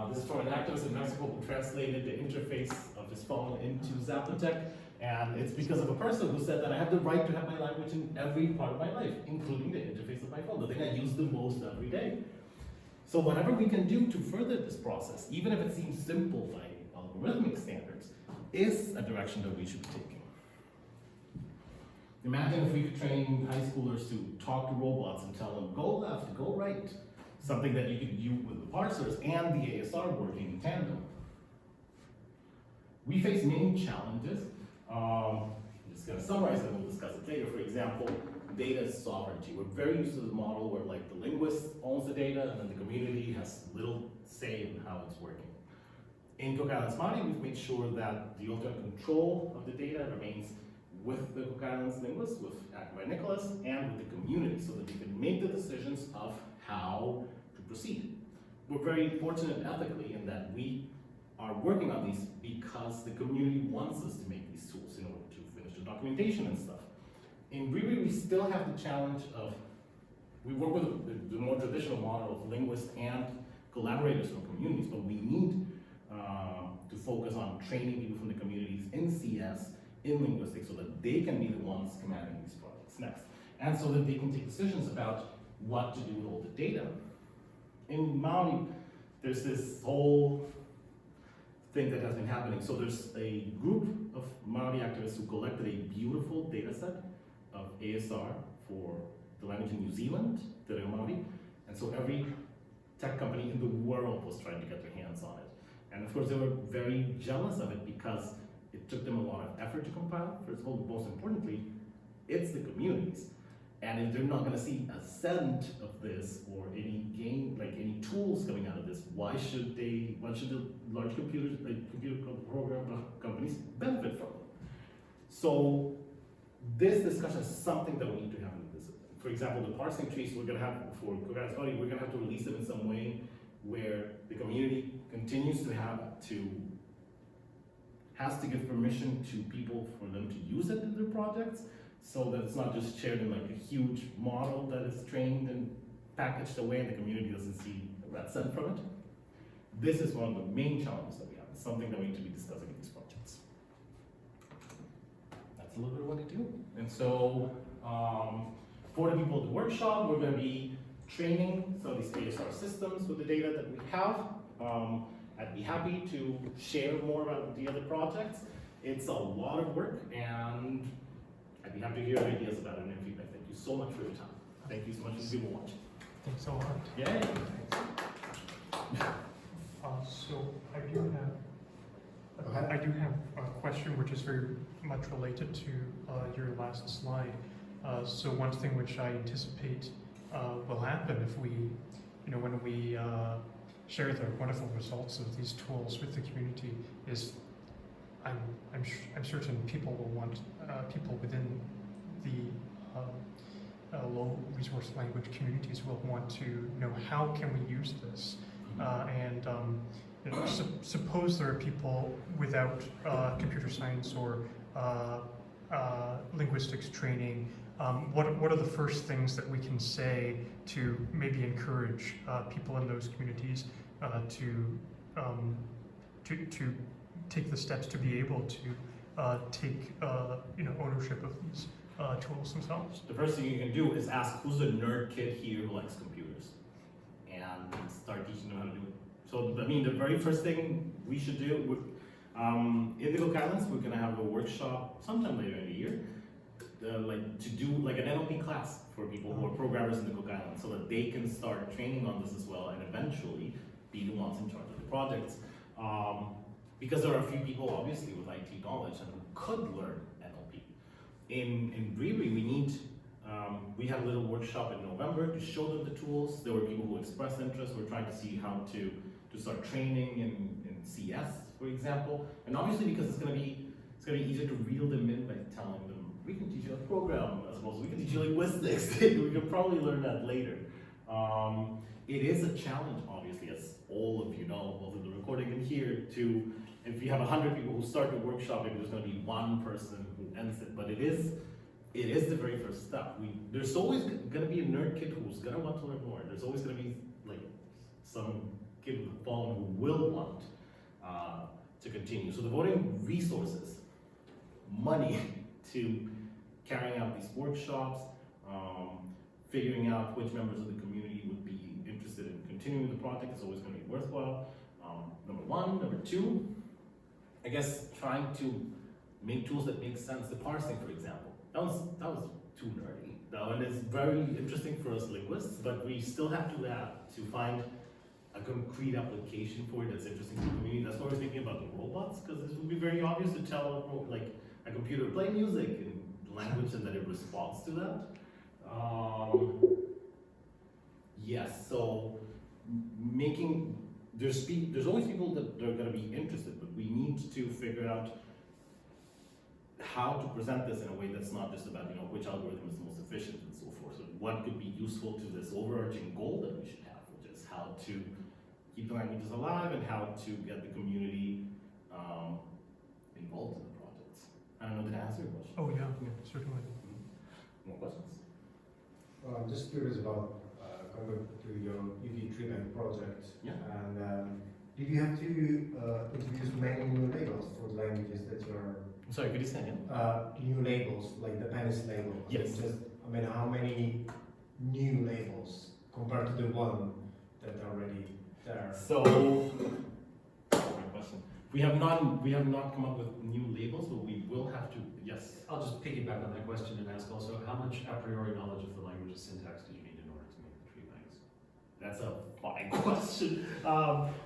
This is from an activist in Mexico who translated the interface of his phone into Zapotec, and it's because of a person who said that I have the right to have my language in every part of my life, including the interface of my phone, the thing I use the most every day. So whatever we can do to further this process, even if it seems simple by algorithmic standards is a direction that we should be taking. Imagine if we could train high schoolers to talk to robots and tell them, go left, go right. Something that you could use with the parsers and the ASR working in tandem. We face many challenges. I'm just gonna summarize them, we'll discuss it later. For example, data sovereignty. We're very used to the model where like the linguist owns the data and then the community has little say in how it's working. In Cook Islands Māori, we've made sure that the ultimate control of the data remains with the Cook Islands linguists, with Akamai Nicholas, and with the community, so that we can make the decisions of how to proceed. We're very fortunate ethically in that we are working on these because the community wants us to make these tools in order to finish the documentation and stuff. In Bribri, we still have the challenge of, we work with the more traditional model of linguists and collaborators from communities, but we need to focus on training people from the communities in CS, in linguistics, so that they can be the ones commanding these projects next. And so that they can take decisions about what to do with all the data. In Māori, there's this whole thing that has been happening. So there's a group of Māori activists who collected a beautiful data set of ASR for the language in New Zealand, Te Reo Māori. And so every tech company in the world was trying to get their hands on it. And of course, they were very jealous of it because it took them a lot of effort to compile. First of all, most importantly, it's the communities. And if they're not gonna see a cent of this or any gain, like any tools coming out of this, why should the large computer program companies benefit from it? So this discussion is something that we need to have in this. For example, the parsing trees we're gonna have for Cook Islands Māori, we're gonna have to release them in some way where the community continues to has to give permission to people for them to use it in their projects, so that it's not just shared in like a huge model that is trained and packaged away and the community doesn't see a red cent from it. This is one of the main challenges that we have. It's something that we need to be discussing in these projects. That's a little bit of what we do. And so, for the people at the workshop, we're gonna be training some of these ASR systems with the data that we have. I'd be happy to share more about the other projects. It's a lot of work, and I'd be happy to hear ideas about it and feedback. Thank you so much for your time. Thank you so much for people watching. Thanks a lot. Yay! So I do have a question which is very much related to your last slide. So one thing which I anticipate will happen if we, when we share the wonderful results of these tools with the community is, I'm certain people will want, people within the low resource language communities will want to know how can we use this, and suppose there are people without computer science or linguistics training. What are the first things that we can say to maybe encourage people in those communities to take the steps to be able to take ownership of these tools themselves? The first thing you can do is ask who's the nerd kid here who likes computers, and start teaching them how to do it. So I mean, the very first thing we should do, in the Cook Islands, we're gonna have a workshop sometime later in the year. To do like an NLP class for people who are programmers in the Cook Islands, so that they can start training on this as well, and eventually be the ones in charge of the projects. Because there are a few people, obviously, with IT knowledge and who could learn NLP. In Bribri, we had a little workshop in November to show them the tools. There were people who expressed interest. We're trying to see how to start training in CS, for example. And obviously, because it's gonna be easier to reel them in by telling them, we can teach you a program as well as we can teach you linguistics. We can probably learn that later. It is a challenge, obviously, as all of you know, both of the recording and here, if you have 100 people who start the workshop, maybe there's gonna be one person who ends it, but it is the very first step. There's always gonna be a nerd kid who's gonna want to learn more. There's always gonna be like some kid who's fallen who will want to continue. So devoting resources, money to carrying out these workshops, figuring out which members of the community would be interested in continuing the project is always going to be worthwhile. Number one. Number two, I guess trying to make tools that make sense. The parsing, for example, that was too nerdy. Now, and it's very interesting for us linguists, but we still have to find a concrete application for it that's interesting to the community. That's why we're thinking about the robots, because it would be very obvious to tell like a computer play music in language and that it responds to that. Yes, so making there's always people that are going to be interested, but we need to figure out how to present this in a way that's not just about which algorithm is the most efficient and so forth. So what could be useful to this overarching goal that we should have, which is how to keep the languages alive and how to get the community involved in the projects. I don't know, did I answer your question? Oh, yeah, certainly. More questions? Well, I'm just curious about going to your UV treatment project. Yeah. And did you have to introduce many new labels for the languages that you're? I'm sorry, could you say again? New labels, like the penis label. Yes. How many new labels compared to the one that are already there? So, great question. We have not come up with new labels, but we will have to. Yes. I'll just piggyback on that question and ask also, how much a priori knowledge of the language's syntax do you need in order to make the tree banks? That's a fine question.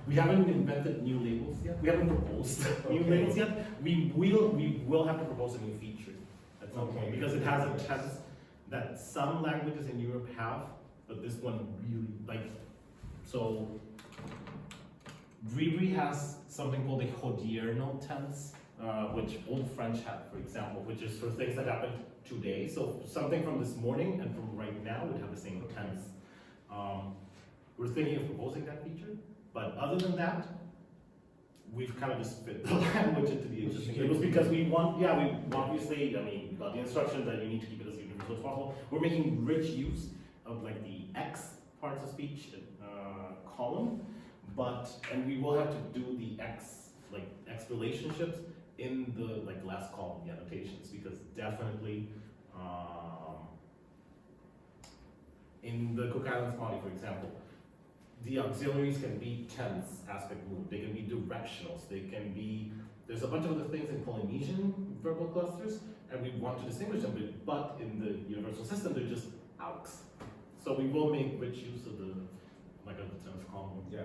We haven't invented new labels yet. We haven't proposed new labels yet. We will have to propose a new feature at some point because it has a tense that some languages in Europe have, but this one really so. Bribri has something called a hodierno tense, which Old French had, for example, which is for things that happened today. So something from this morning and from right now would have the same tense. We're thinking of proposing that feature, but other than that, we've kind of just fit the language into the existing labels because we obviously, we got the instructions that you need to keep it as universal as possible. We're making rich use of like the X parts of speech column, and we will have to do the X relationships in the last column, the annotations, because definitely in the Cook Islands Māori, for example, the auxiliaries can be tense, aspect mood, they can be directionals, there's a bunch of other things in Polynesian verbal clusters, and we want to distinguish them, but in the universal system, they're just aux. So we will make rich use of the tense column. Yeah,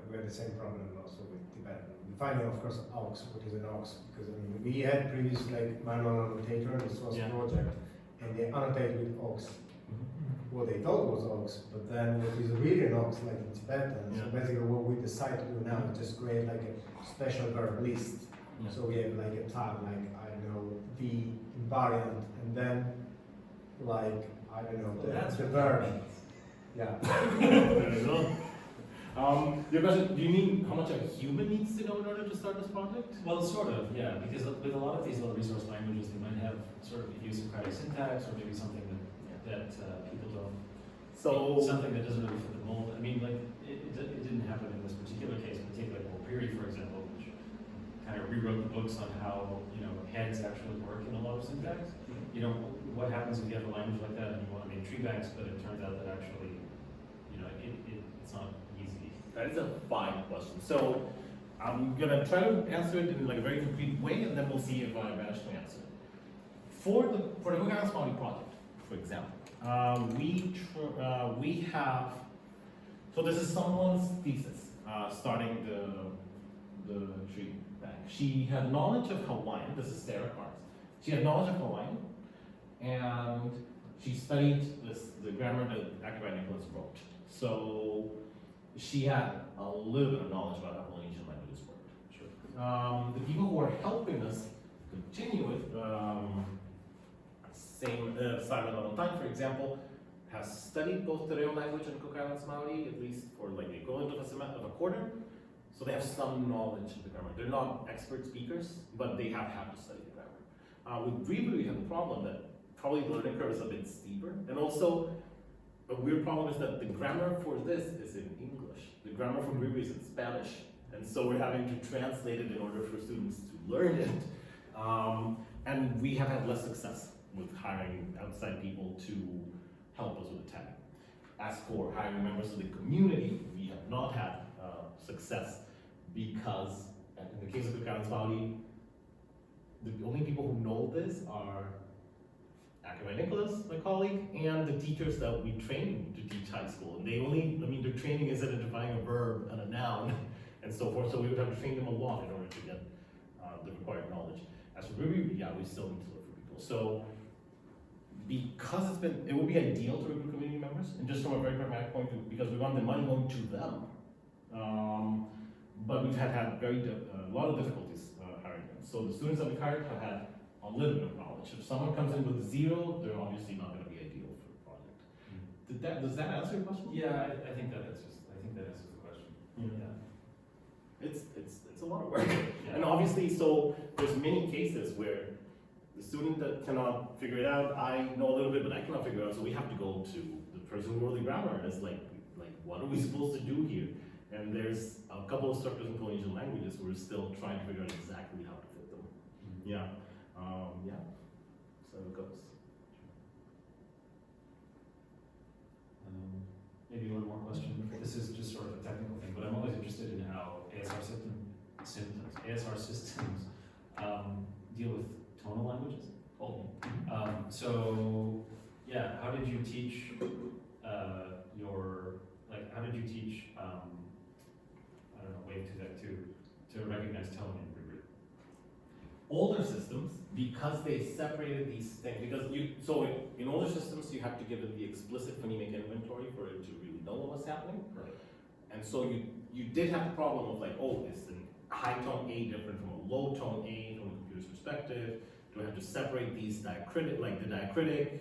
we had the same problem also with Tibetan. Finding, of course, aux, what is an aux? Because we had previous manual annotator in the SOAS project, and they annotate with aux. What they thought was aux, but then what is really an aux, like in Tibetan. So basically, what we decide to do now is just create a special verb list. Yeah. So we have a tag the invariant, and then the verb. Yeah. There you go. Your question, do you mean how much a human needs to know in order to start this project? Well, sort of, yeah, because with a lot of these low resource languages, they might have sort of idiosyncratic syntax or maybe something that people don't. So something that doesn't really fit the mold. It didn't happen in this particular case, but take Bribri, for example, which kind of rewrote the books on how heads actually work in a lot of syntax. What happens if you have a language like that and you want to make tree banks, but it turns out that actually, it's not easy. that is a fine question. So I'm gonna try to answer it in a very complete way, and then we'll see if I manage to answer it. For the Cook Islands Māori project, for example, we have. So this is someone's thesis, starting the tree bank. She had knowledge of Hawaiian. This is Sarah Carnes. She had knowledge of Hawaiian, and she studied the grammar that Akibai Nicholas wrote. So she had a little bit of knowledge about how Polynesian languages work. Sure. The people who are helping us continue with same Simon Valentine, for example, has studied both the Reo language and Cook Islands Māori, at least for the equivalent of a quarter. So they have some knowledge of the grammar. They're not expert speakers, but they have had to study the grammar. With Bribri, we have a problem that probably the learning curve is a bit steeper. And also, a weird problem is that the grammar for this is in English. The grammar for Bribri is in Spanish. And so we're having to translate it in order for students to learn it. And we have had less success with hiring outside people to help us with the tag. As for hiring members of the community, we have not had success because in the case of Cook Islands Māori, the only people who know this are Akira Nicholas, my colleague, and the teachers that we train to teach high school. And they only, their training is identifying a verb and a noun and so forth, so we would have to train them a lot in order to get the required knowledge. As for Bribri, yeah, we still need to look for people. So, because it would be ideal to recruit community members, and just from a very pragmatic point of view, because we want the money going to them. But we've had a lot of difficulties hiring them. So the students that we've hired have had a little bit of knowledge. If someone comes in with zero, they're obviously not going to be ideal for the project. Does that answer your question? Yeah, I think that answers the question. Yeah. It's a lot of work. Yeah. And obviously, so there's many cases where the student that cannot figure it out, I know a little bit, but I cannot figure it out, so we have to go to the person who wrote the grammar, and it's like, what are we supposed to do here? And there's a couple of structures in Polynesian languages we're still trying to figure out exactly how to fit them. Yeah, so it goes. Maybe one more question. This is just sort of a technical thing, but I'm always interested in how ASR systems deal with tonal languages. So, yeah, how did you teach how did you teach, wave to recognize tone in Bribri? Older systems, because they separated these things, in older systems you have to give it the explicit phonemic inventory for it to really know what was happening. Right. And so you did have the problem of is a high tone A different from a low tone A from the computer's perspective? Do I have to separate these diacritic, the diacritic,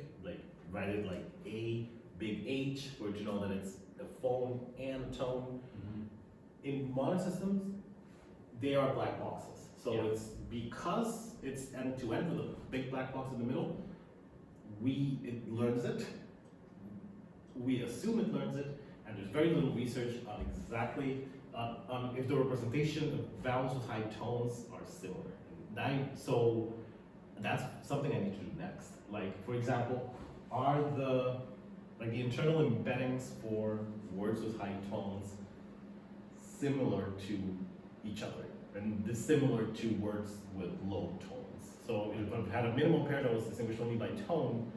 write it like A, big H, for it to know that it's a phone and a tone? In modern systems, they are black boxes. So it's because it's end-to-end with a big black box in the middle, it learns it, we assume it learns it, and there's very little research on exactly if the representation of vowels with high tones are similar. So that's something I need to do next. For example, are the internal embeddings for words with high tones similar to each other, and similar to words with low tones? So if I've had a minimal pair that was distinguished only by tone,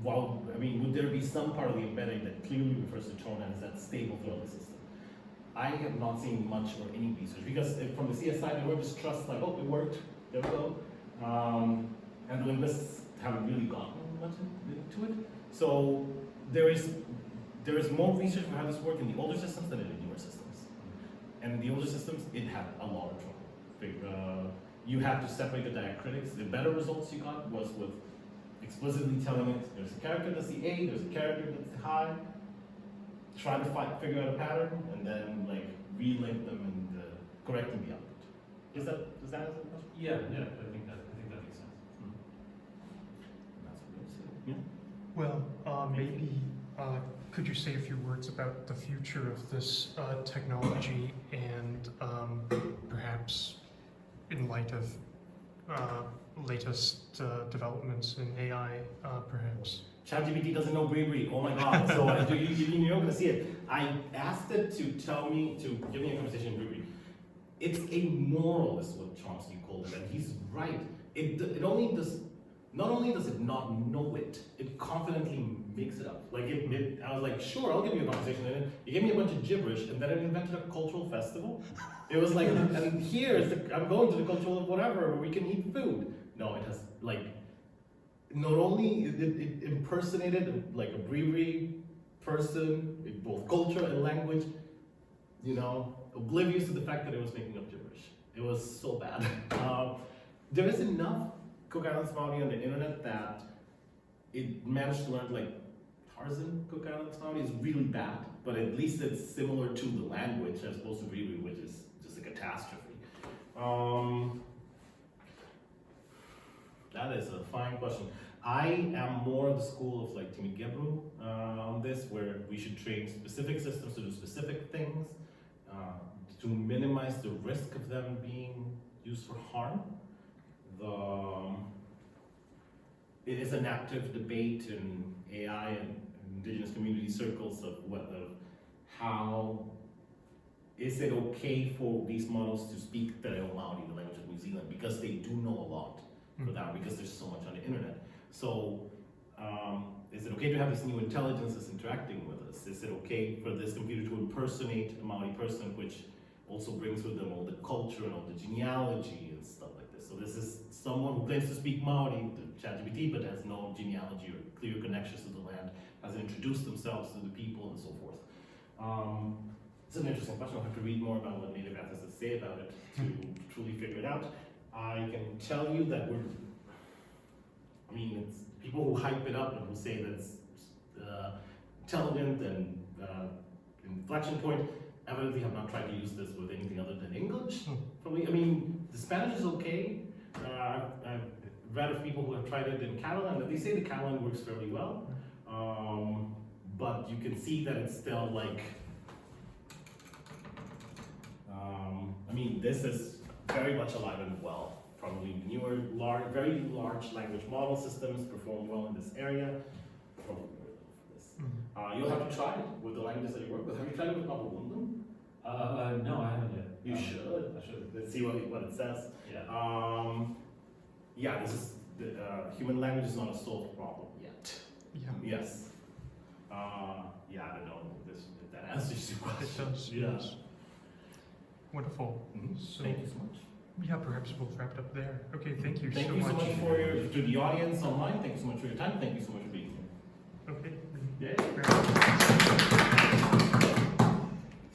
would there be some part of the embedding that clearly refers to tone and is that stable throughout the system? I have not seen much or any research, because from the CS side, they were just trust it worked, there we go. And linguists haven't really gotten much into it. So there is more research on how this worked in the older systems than in the newer systems. And in the older systems, it had a lot of trouble. You had to separate the diacritics. The better results you got was with explicitly telling it, there's a character that's the A, there's a character that's the high. Try to figure out a pattern, and then relink them and correcting the output. Does that answer the question? Yeah, I think that makes sense. That's what I'm saying. Yeah. Well, maybe could you say a few words about the future of this technology and perhaps in light of latest developments in AI, perhaps? ChatGPT doesn't know Bribri. Oh my god! So you're not gonna see it. I asked it to give me a conversation in Bribri. It's a moral, is what Chomsky called it, and he's right. Not only does it not know it, it confidently makes it up. I was like, sure, I'll give you a conversation. And then it gave me a bunch of gibberish, and then it invented a cultural festival. It was like, and I'm going to the cultural whatever, where we can eat food. No, it has not only it impersonated a Bribri person in both culture and language, oblivious to the fact that it was making up gibberish. It was so bad. There is enough Cook Islands Māori on the internet that it managed to learn Tarzan Cook Islands Māori is really bad, but at least it's similar to the language as opposed to Bribri, which is just a catastrophe. That is a fine question. I am more of the school of Timmy Gebru on this, where we should train specific systems to do specific things to minimize the risk of them being used for harm. It is an active debate in AI and indigenous community circles of how is it okay for these models to speak Te Reo Māori, the language of New Zealand, because they do know a lot for that, because there's so much on the internet. So, is it okay to have these new intelligences interacting with us? Is it okay for this computer to impersonate a Māori person, which also brings with them all the culture and all the genealogy and stuff like this? So this is someone who claims to speak Māori, the ChatGPT, but has no genealogy or clear connections to the land, hasn't introduced themselves to the people and so forth. It's an interesting question. I'll have to read more about what Native Ath has to say about it to truly figure it out. I can tell you that it's people who hype it up and who say that it's intelligent and inflection point evidently have not tried to use this with anything other than English. Probably, the Spanish is okay. I've read of people who have tried it in Catalan, and they say the Catalan works fairly well. But you can see that it's still like, this is very much alive and well. Probably newer, very large language model systems perform well in this area. Probably this. You'll have to try it with the languages that you work with. Have you tried it with Mapawundum? No, I haven't yet. You should. I should. Let's see what it says. Yeah. This is human language is not a solved problem yet. Yeah. Yes. I don't know if that answers your It question. does. Yeah. Yes. Wonderful. So, Thank you so much. yeah, perhaps we'll wrap it up there. Okay, thank you Thank so you so much. much to the audience online. Thank you so much for your time. Thank you so much for being